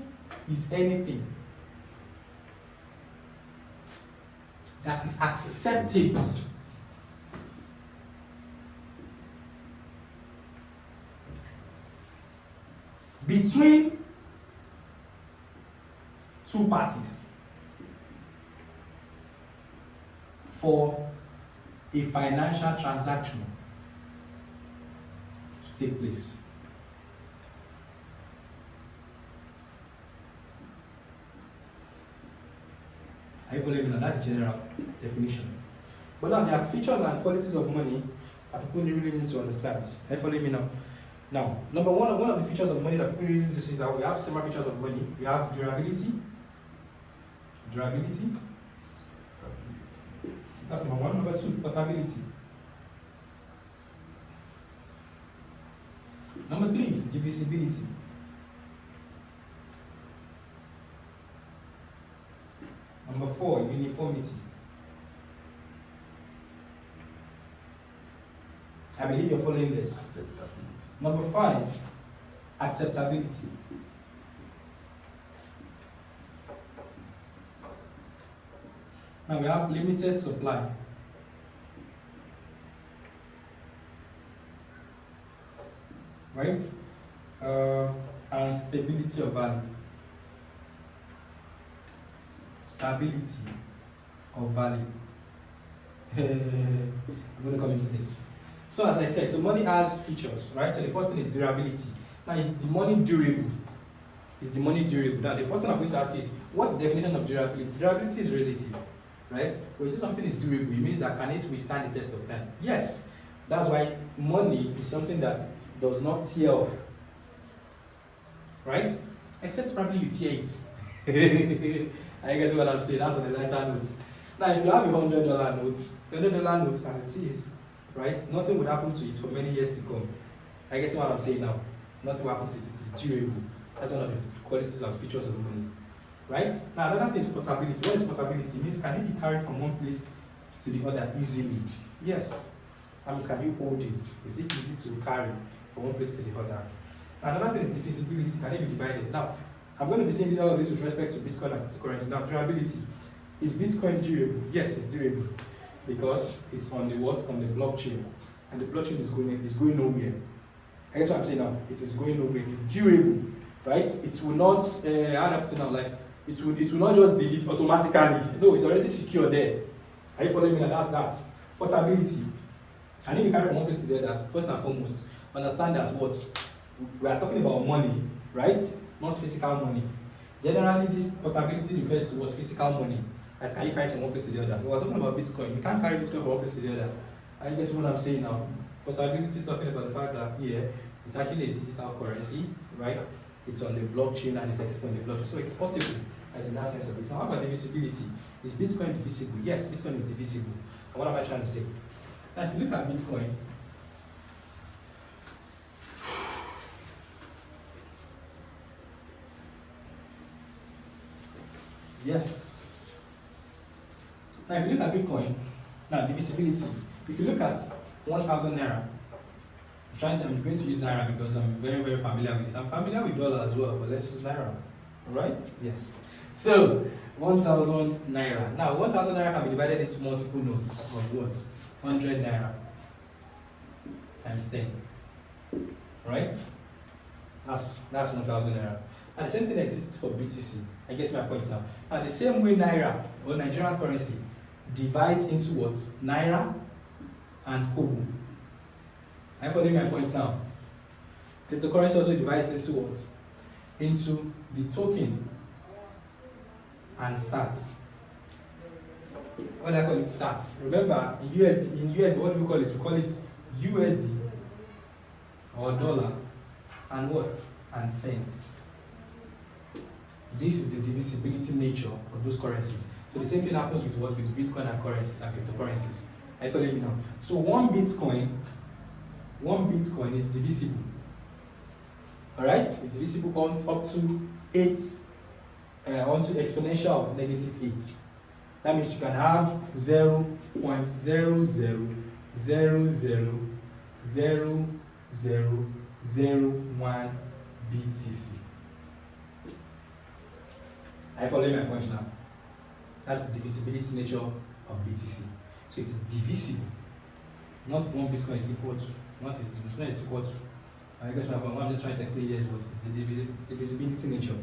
S1: is anything that is acceptable between two parties for a financial transaction to take place. Are you following me now? That's the general definition. But now there are features and qualities of money that people really need to understand. Are you following me now? Now, number one of the features of money that people really need to see is that we have several features of money. We have durability. Durability. That's number one. Number two, portability. Number three, divisibility. Number four, uniformity. I believe you're following this.
S2: Acceptability.
S1: Number five, acceptability. Now we have limited supply. Right? And stability of value. Stability of value. I'm going to come into this. So as I said, so money has features, right? So the first thing is durability. Now, is the money durable? Is the money durable? Now, the first thing I'm going to ask is, what's the definition of durability? Durability is relative, right? When you say something is durable, it means that can it withstand the test of time? Yes. That's why money is something that does not tear off, right? Except probably you tear it. I guess what I'm saying. That's on the lighter note. Now, if you have a $100 note, the $100 note as it is, right? Nothing would happen to it for many years to come. I get what I'm saying now. Nothing will happen to it. It is durable. That's one of the qualities and features of money, right? Now, another thing is portability. What is portability? It means can it be carried from one place to the other easily? Yes. That means can you hold it? Is it easy to carry from one place to the other? Another thing is divisibility. Can it be divided? Now, I'm going to be saying all of this with respect to Bitcoin and currency. Now, durability. Is Bitcoin durable? Yes, it's durable. Because it's on the what? On the blockchain. And the blockchain is going nowhere. I guess what I'm saying now. It is going nowhere. It is durable. Right? It will not how do I put it now? Like it will not just delete automatically. No, it's already secure there. Are you following me? That's that. Portability. Can it be carried from one place to the other? First and foremost, understand that what we are talking about money, right? Not physical money. Generally, this portability refers to what? Physical money. As can you carry from one place to the other? We are talking about Bitcoin. You can't carry Bitcoin from one place to the other. Are you getting what I'm saying now? Portability is talking about the fact that here, it's actually a digital currency, right? It's on the blockchain and it exists on the blockchain. So it's portable, as in that sense of it. Now, how about divisibility? Is Bitcoin divisible? Yes, Bitcoin is divisible. And what am I trying to say? Now, if you look at Bitcoin, yes. Now, if you look at Bitcoin, now divisibility. If you look at 1,000 naira, I'm going to use naira because I'm very, very familiar with it. I'm familiar with dollar as well, but let's use naira. Alright? Yes. So, 1,000 naira. Now, 1,000 naira can be divided into multiple notes of what? 100 naira times 10. Right? That's 1,000 naira. And the same thing exists for BTC. I get my point now. Now, the same way naira or Nigerian currency divides into what? Naira and kobo. I'm following my point now. Cryptocurrency also divides into what? Into the token and sats.
S2: what do I call it? SAT. Remember, in USD, what do we call it? We call it USD or dollar and what? And cents. This is the divisibility nature of those currencies. So the same thing happens with what? With Bitcoin and currencies and cryptocurrencies. I follow you now. So one Bitcoin is divisible. Alright? It's divisible on up to 8 onto exponential of -8. That means you can have 0.00000001 BTC. I follow my point now. That's the divisibility nature of BTC. So it is divisible. Not one Bitcoin is equal to. Not it's not equal to. I guess my point. I'm just trying to explain here is what the divisibility nature.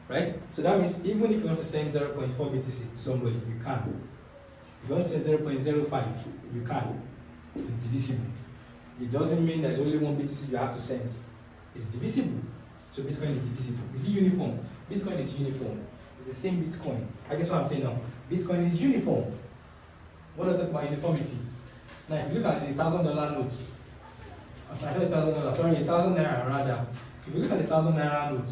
S2: Right? So that means even if you want to send 0.4 BTC to somebody, you can. If you want to send 0.05, you can. It is divisible. It doesn't mean there's only one BTC you have to send. It's divisible. So Bitcoin is divisible. Is it uniform? Bitcoin is uniform. It's the same Bitcoin. I guess what I'm saying now. Bitcoin is uniform. What do I talk about uniformity? Now, if you look at the $1,000 note, sorry, $1,000 naira rather. If you look at the 1,000 naira note,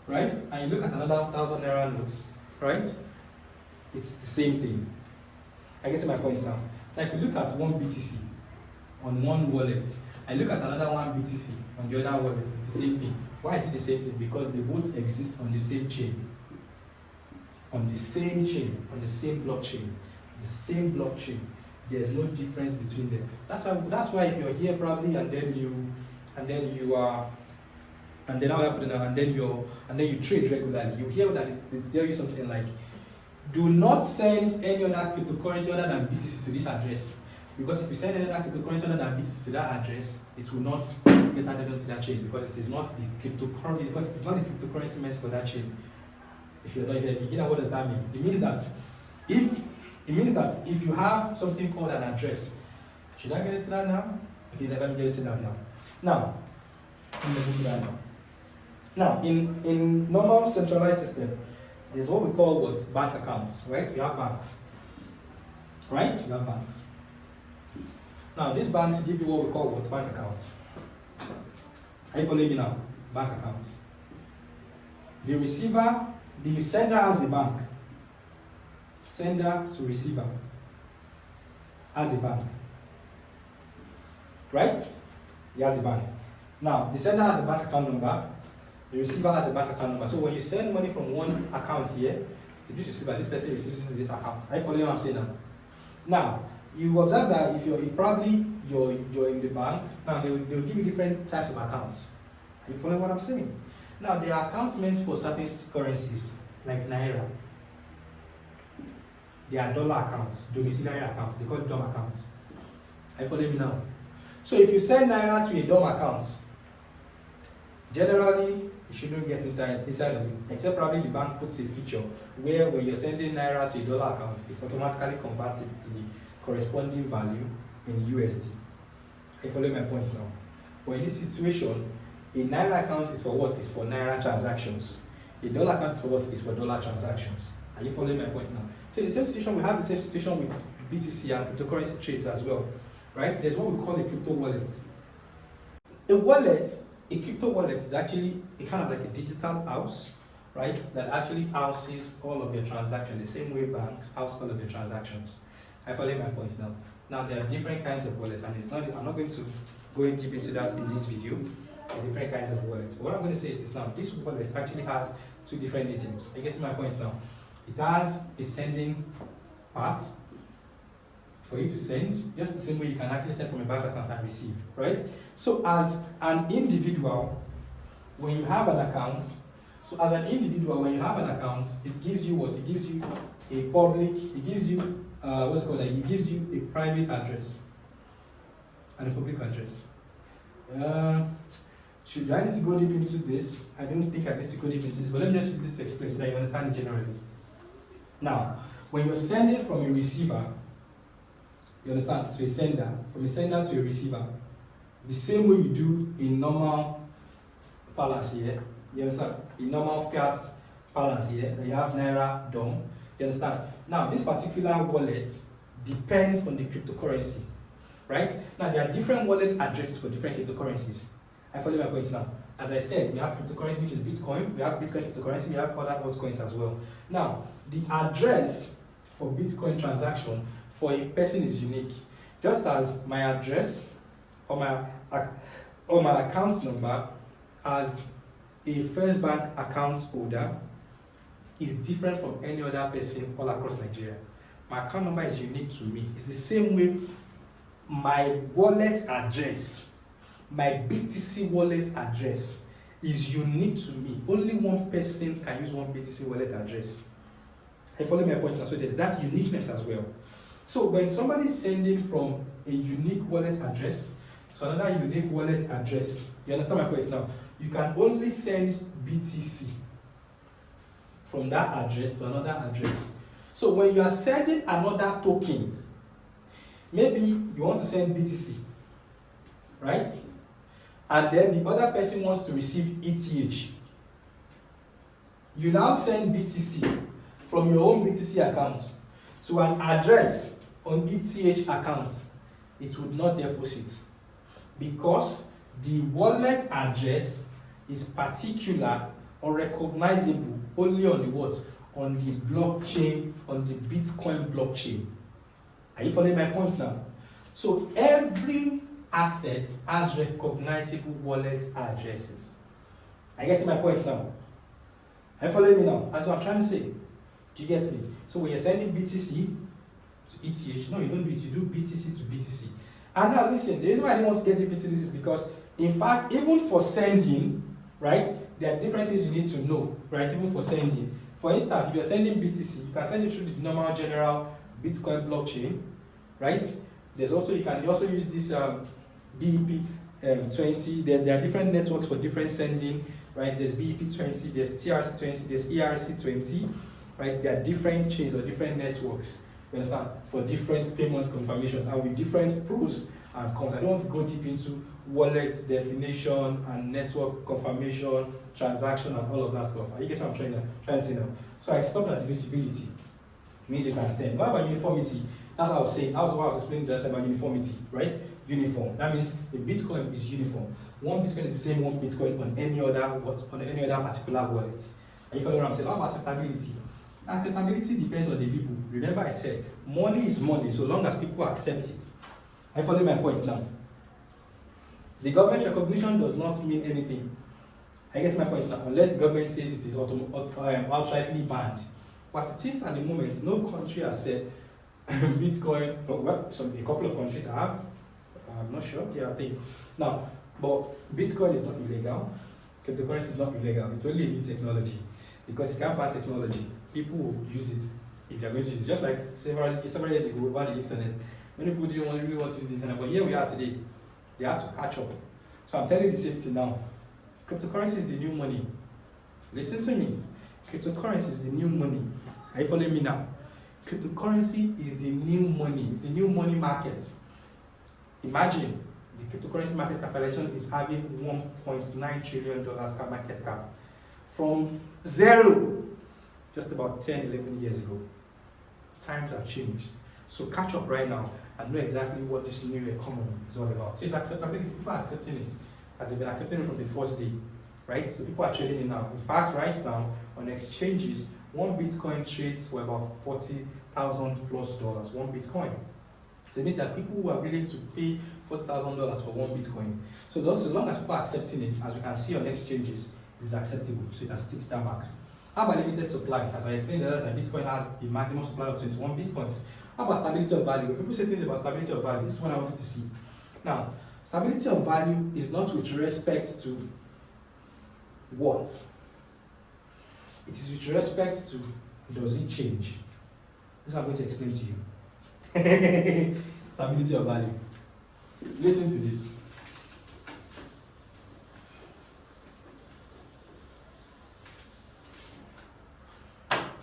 S2: right, and you look at another 1,000 naira note, right, it's the same thing. I get to my point now. So if you look at one BTC on one wallet, and look at another one BTC on the other wallet, it's the same thing. Why is it the same thing? Because they both exist on the same chain. On the same chain, on the same blockchain. The same blockchain. There's no difference between them. That's why if you're here probably and then you trade regularly, you hear that they tell you something like, do not send any other cryptocurrency other than BTC to this address. Because if you send any other cryptocurrency other than BTC to that address, it will not get added onto that chain because it is not the cryptocurrency, because it is not the cryptocurrency meant for that chain. If you're not here, beginner, what does that mean? It means that if you have something called an address, should I get into that now? Okay, let me get into that now. Now, let me get into that now. Now, in normal centralized system, there's what we call what? Bank accounts, right? We have banks. Right? We have banks. Now, these banks give you what we call what? Bank accounts. Are you following me now? Bank accounts. The receiver, the sender has a bank. Sender to receiver has a bank. Right? He has a bank. Now, the sender has a bank account number. The receiver has a bank account number. So when you send money from one account here to this receiver, this person receives it to this account. Are you following what I'm saying now? Now, you observe that if you're in the bank, now they'll give you different types of accounts. Are you following what I'm saying? Now, there are accounts meant for certain currencies, like Naira. They are dollar accounts, domiciliary accounts. They call it DOM accounts. Are you following me now? So if you send Naira to a DOM account, generally, you shouldn't get inside of it, except probably the bank puts a feature where when you're sending Naira to a dollar account, it automatically converts it to the corresponding value in USD. Are you following my points now? But in this situation, a Naira account is for what? It's for Naira transactions. A dollar account is for what? It's for dollar transactions. Are you following my points now? So in the same situation, we have the same situation with BTC and cryptocurrency trades as well, right? There's what we call a crypto wallet. A crypto wallet is actually a kind of like a digital house, right? That actually houses all of your transactions, the same way banks house all of your transactions. I follow my points now. Now there are different kinds of wallets, and I'm not going to go in deep into that in this video. There are different kinds of wallets. What I'm going to say is this now. This wallet actually has two different details. I guess my point now. It has a sending part for you to send, just the same way you can actually send from a bank account and receive, right? So as an individual, when you have an account, it gives you what? It gives you a public, it gives you, it gives you a private address and a public address. Should I need to go deep into this? I don't think I need to go deep into this, but let me just use this to explain so that you understand it generally. Now, when you're sending from a receiver, you understand, to a sender, from a sender to a receiver, the same way you do in normal balance here, you understand, in normal fiat balance here, that you have Naira DOM, You understand? Now, this particular wallet depends on the cryptocurrency, right? Now, there are different wallet addresses for different cryptocurrencies. I follow my point now. As I said, we have cryptocurrency, which is Bitcoin. We have Bitcoin cryptocurrency. We have other altcoins as well. Now, the address for Bitcoin transaction for a person is unique. Just as my address or my account number as a First Bank account holder is different from any other person all across Nigeria. My account number is unique to me. It's the same way my wallet address, my BTC wallet address is unique to me. Only one person can use one BTC wallet address. I follow my point now. So there's that uniqueness as well. So when somebody is sending from a unique wallet address to another unique wallet address, you understand my point now? You can only send BTC from that address to another address. So when you are sending another token, maybe you want to send BTC, right? And then the other person wants to receive ETH. You now send BTC from your own BTC account to an address on ETH account. It would not deposit because the wallet address is particular or recognizable only on the what? On the blockchain, on the Bitcoin blockchain. Are you following my point now? So every asset has recognizable wallet addresses. I get my point now. Are you following me now? That's what I'm trying to say. Do you get me? So when you're sending BTC to ETH, no, you don't do it. You do BTC to BTC. And now listen, the reason why I didn't want to get into this is because, in fact, even for sending, right, there are different things you need to know, right, even for sending. For instance, if you're sending BTC, you can send it through the normal general Bitcoin blockchain, right? There's also, you can also use this BEP 20. There are different networks for different sending, right? There's BEP 20, there's TRC 20, there's ERC 20, right? There are different chains or different networks, you understand, for different payment confirmations and with different pros and cons. I don't want to go deep into wallet definition and network confirmation, transaction, and all of that stuff. Are you getting what I'm trying to say now? So I stopped at divisibility. Means you can send. What about uniformity? That's what I was saying. That was what I was explaining the other time about uniformity, right? Uniform. That means a Bitcoin is uniform. One Bitcoin is the same one Bitcoin on any other particular wallet. Are you following what I'm saying? How about acceptability? Acceptability depends on the people. Remember I said money is money so long as people accept it. Are you following my point now? The government recognition does not mean anything. I guess my point now, unless the government says it is outrightly banned. But it is at the moment, no country has said Bitcoin, well, a couple of countries have, I'm not sure, yeah, I think. Now, but Bitcoin is not illegal, cryptocurrency is not illegal, it's only a new technology. Because you can't ban technology, people will use it if they're going to use it. Just like several years ago over the internet, many people didn't really want to use the internet, but here we are today. They have to catch up. So I'm telling you the same thing now. Cryptocurrency is the new money. Listen to me. Cryptocurrency is the new money. Are you following me now? Cryptocurrency is the new money. It's the new money market. Imagine the cryptocurrency market capitalization is having $1.9 trillion market cap. From zero, just about 10, 11 years ago. Times have changed. So catch up right now and know exactly what this new economy is all about. So it's acceptability. People are accepting it as they've been accepting it from the first day, right? So people are trading it now. In fact, right now on exchanges, one Bitcoin trades for about $40,000 plus dollars. One Bitcoin. That means that people who are willing to pay $40,000 for one Bitcoin. So as long as people are accepting it, as we can see on exchanges, it's acceptable. So it has sticks that mark. How about limited supply? As I explained earlier, Bitcoin has a maximum supply of 21 Bitcoins. How about stability of value? When people say things about stability of value, this is what I wanted to see. Now, stability of value is not with respect to what? It is with respect to does it change? This is what I'm going to explain to you. Stability of value. Listen to this.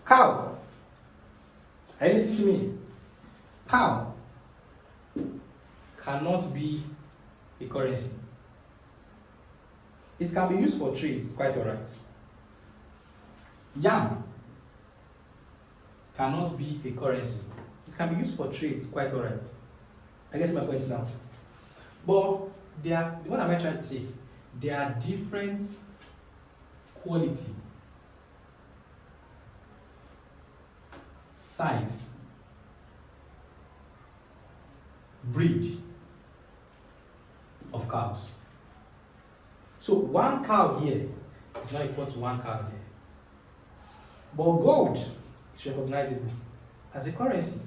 S2: Cow. Are you listening to me? Cow cannot be a currency. It can be used for trade, it's quite alright. Yam cannot be a currency. It can be used for trades, quite alright. I get my point now. But what am I trying to say? There are different quality, size, breed of cows. So one cow here is not equal to one cow there. But gold is recognizable as a currency.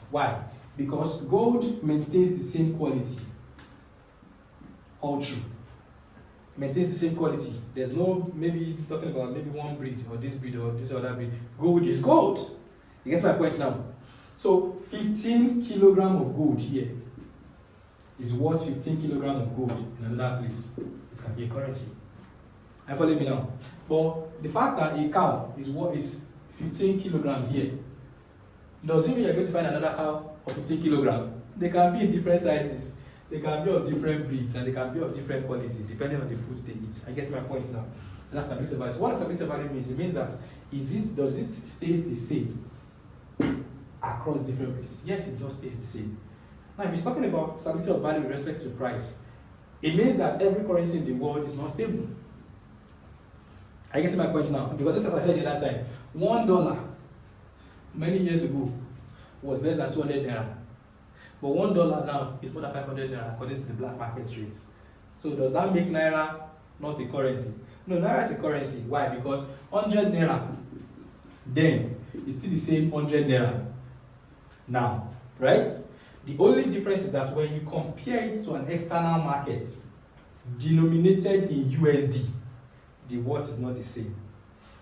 S2: Why? Because gold maintains the same quality. All true. Maintains the same quality. There's no maybe talking about maybe one breed or this other breed. Gold is gold. You get my point now? So 15 kilogram of gold here is worth 15 kilogram of gold in another place. It can be a currency. I follow me now. But the fact that a cow is what is 15 kilogram here doesn't mean you're going to find another cow of 15 kilogram. They can be in different sizes. They can be of different breeds and they can be of different qualities depending on the food they eat. I guess my point now. So that's stability value. So what stability value means? It means that does it stays the same across different places? Yes, it just stays the same. Now, if it's talking about stability of value with respect to price, it means that every currency in the world is not stable. I guess my point now, because as I said the other time, $1 many years ago was less than 200 naira. But $1 now is more than 500 naira according to the black market rates. So does that make naira not a currency? No, naira is a currency. Why? Because 100 naira then is still the same 100 naira now, right? The only difference is that when you compare it to an external market denominated in USD, the worth is not the same.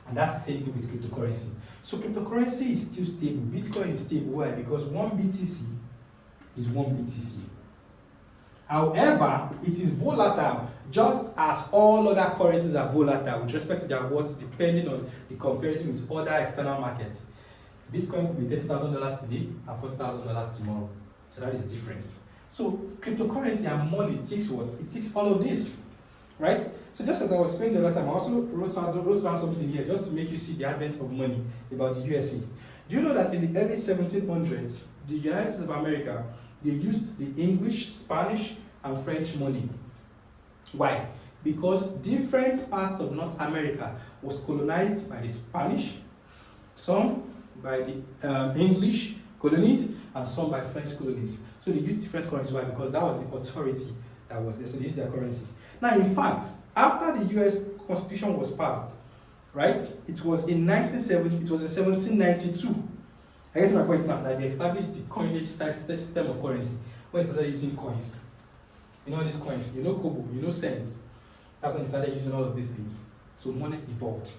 S2: And that's the same thing with cryptocurrency. So cryptocurrency is still stable. Bitcoin is stable. Why? Because one BTC is one BTC. However, it is volatile, just as all other currencies are volatile with respect to their worth, depending on the comparison with other external markets. Bitcoin could be $30,000 today and $40,000 tomorrow. So that is different. So cryptocurrency and money takes what? It takes all of this, right? So just as I was explaining the other time, I also wrote down something here just to make you see the advent of money about the USC. Do you know that in the early 1700s, the United States of America, they used the English, Spanish, and French money? Why? Because different parts of North America was colonized by the Spanish, some by the English colonies, and some by French colonies. So they used different currencies. Why? Because that was the authority that was there. So they used their currency. Now, in fact, after the US Constitution was passed, right? It was in 1970. It was in 1792. I guess my point now that they established the coinage system of currency when they started using coins. You know these coins. You know kobo. You know cents. That's when they started using all of these things. So money evolved.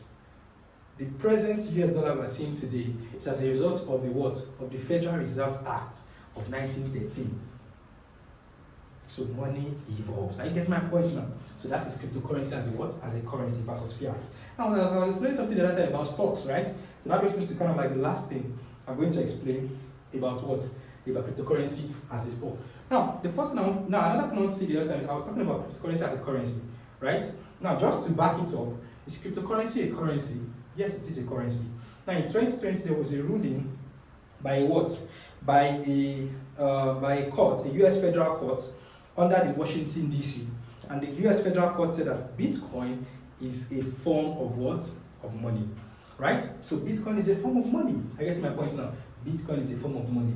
S2: The present US dollar we're seeing today is as a result of the what? Of the Federal Reserve Act of 1913. So money evolves. I guess my point now. So that is cryptocurrency as a what? As a currency versus fiat. Now, I was explaining something the other day about stocks, right? So that brings me to kind of like the last thing I'm going to explain about what? About cryptocurrency as a stock. Now, the first now another thing I want to see the other time is I was talking about cryptocurrency as a currency, right? Now, just to back it up, is cryptocurrency a currency? Yes, it is a currency. Now, in 2020, there was a ruling by what? By a court, a U.S. federal court, under the Washington, D.C. And the U.S. federal court said that Bitcoin is a form of what? Of money, right? So Bitcoin is a form of money. I guess my point now. Bitcoin is a form of money.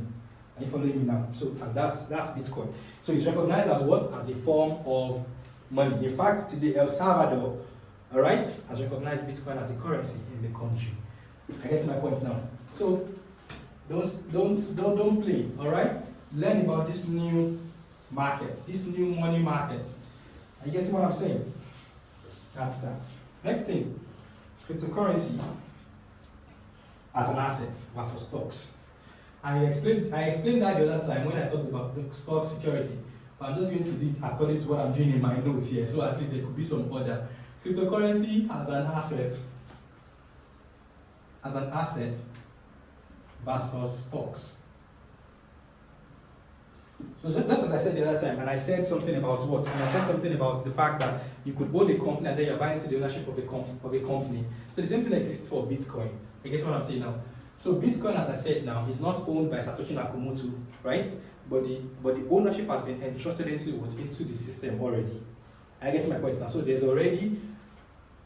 S2: Are you following me now? So that's Bitcoin. So it's recognized as what? As a form of money. In fact, today El Salvador, all right, has recognized Bitcoin as a currency in the country. I guess my point now. So don't play, all right? Learn about this new market, this new money market. Are you getting what I'm saying? That's that. Next thing, cryptocurrency as an asset versus stocks. I explained that the other time when I talked about the stock security, but I'm just going to do it according to what I'm doing in my notes here, so at least there could be some order. Cryptocurrency as an asset versus stocks. So just as I said the other time, and I said something about what? And I said something about the fact that you could own a company and then you're buying into the ownership of a company. So the same thing exists for Bitcoin. I guess what I'm saying now. So Bitcoin, as I said now, is not owned by Satoshi Nakamoto, right? But the ownership has been entrusted into the system already. I get my point now. So there's already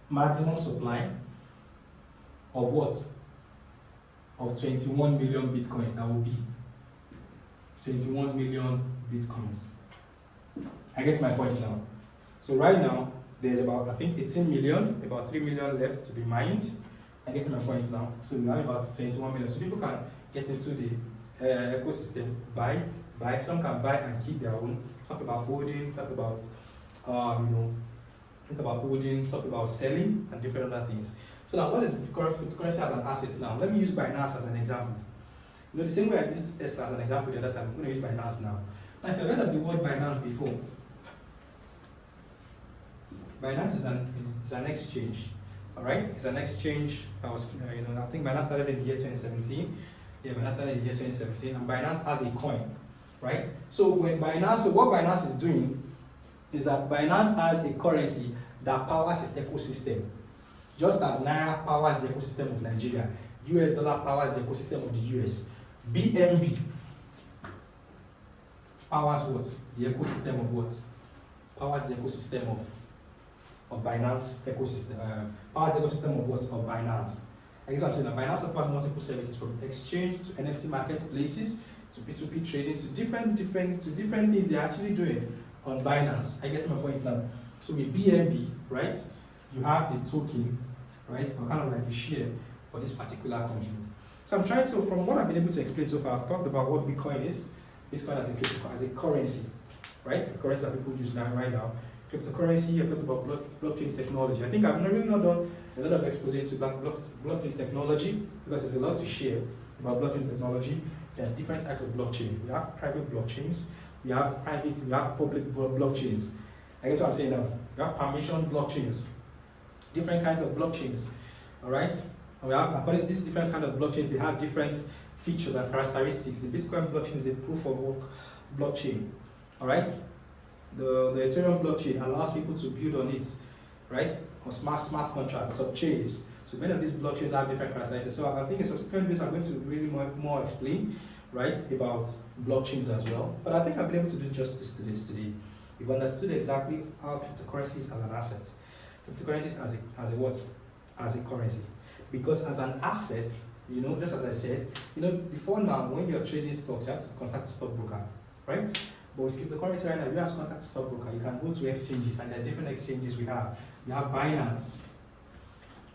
S2: maximum supply of what? Of 21 million Bitcoins. That will be 21 million Bitcoins. I get my point now. So right now, there's about, I think, 18 million, about 3 million left to be mined. I get my point now. So we have about 21 million. So people can get into the ecosystem, buy. Some can buy and keep their own. Talk about holding, talk about, think about holding, talk about selling, and different other things. So now, what is cryptocurrency as an asset now? Let me use Binance as an example. The same way I used Tesla as an example the other time, I'm going to use Binance now. Now, if you've heard of the word Binance before, Binance is an exchange. All right, it's an exchange. I think Binance started in the year 2017. Yeah, Binance started in the year 2017, and Binance has a coin, right? So what Binance is doing is that Binance has a currency that powers its ecosystem, just as Naira powers the ecosystem of Nigeria, US dollar powers the ecosystem of the US. BNB powers what? The ecosystem of what? Powers the ecosystem of Binance ecosystem. Powers the ecosystem of what? Of Binance. I guess I'm saying that Binance offers multiple services, from exchange to NFT marketplaces to P2P trading to different things they're actually doing on Binance. I guess my point now. So with BNB, right, you have the token, right, or kind of like the share for this particular company. So I'm trying to, from what I've been able to explain so far, I've talked about what Bitcoin is. Bitcoin as a currency, right? A currency that people use now, right now. Cryptocurrency, I've talked about blockchain technology. I think I've really not done a lot of exposure to blockchain technology because there's a lot to share about blockchain technology. There are different types of blockchain. We have private blockchains, we have public blockchains. I guess what I'm saying now. We have permission blockchains, different kinds of blockchains. All right? And we have, according to these different kind of blockchains, they have different features and characteristics. The Bitcoin blockchain is a proof of work blockchain. All right? The Ethereum blockchain allows people to build on it, right? On smart contracts, sub-chains. So many of these blockchains have different characteristics. So I think in subsequent videos I'm going to really more explain, right, about blockchains as well. But I think I've been able to do justice to this today. You've understood exactly how cryptocurrencies as an asset, cryptocurrencies as a what? As a currency. Because as an asset, just as I said, before now, when you're trading stocks, you have to contact a stockbroker, right? But with cryptocurrency right now, you have to contact a stockbroker. You can go to exchanges, and there are different exchanges we have. We have Binance.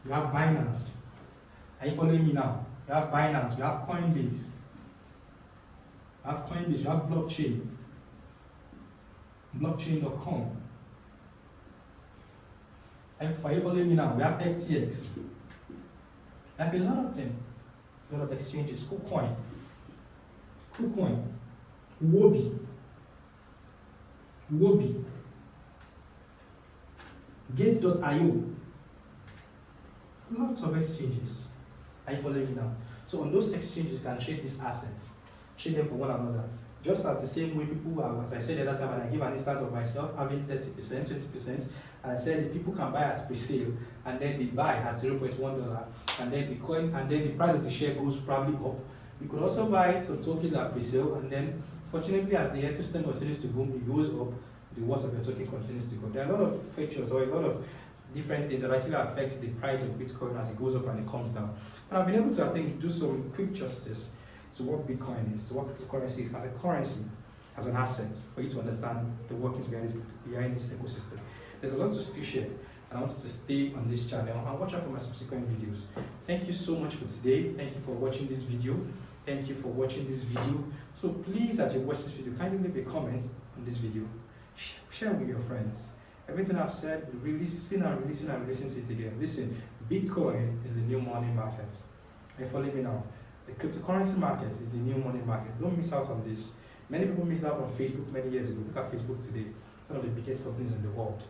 S2: We have Binance. Are you following me now? We have Binance. We have Coinbase. We have Coinbase. We have blockchain. Blockchain.com. Are you following me now? We have FTX. We have a lot of them. A lot of exchanges. KuCoin. Wobi. Gates.io. Lots of exchanges. Are you following me now? So on those exchanges, you can trade these assets, trade them for one another. Just as the same way people are, as I said the other time, and I give an instance of myself having 30%, 20%, and I said people can buy at pre-sale, and then they buy at $0.1, and then the coin, and then the price of the share goes probably up. You could also buy some tokens at pre-sale, and then fortunately, as the ecosystem continues to boom, it goes up, the worth of your token continues to go. There are a lot of features or a lot of different things that actually affect the price of Bitcoin as it goes up and it comes down. And I've been able to, I think, do some quick justice to what Bitcoin is, to what cryptocurrency is as a currency, as an asset, for you to understand the workings behind this ecosystem. There's a lot to still share, and I want you to stay on this channel and watch out for my subsequent videos. Thank you so much for today. Thank you for watching this video. Thank you for watching this video. So please, as you watch this video, kindly leave a comment on this video. Share with your friends. Everything I've said, listen to it again. Listen, Bitcoin is the new money market. Are you following me now? The cryptocurrency market is the new money market. Don't miss out on this. Many people missed out on Facebook many years ago. Look at Facebook today. It's one of the biggest companies in the world.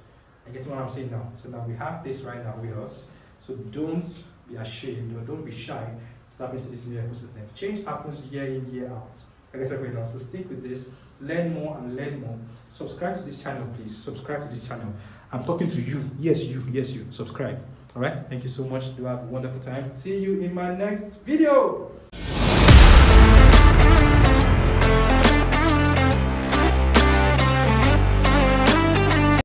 S2: I guess what I'm saying now. So now we have this right now with us. So don't be ashamed or don't be shy to step into this new ecosystem. Change happens year in, year out. I guess right now. So stick with this. Learn more and learn more. Subscribe to this channel, please. Subscribe to this channel. I'm talking to you. Yes, you. Subscribe.
S1: All right, thank you so much. Do have a wonderful time. See you in my next video.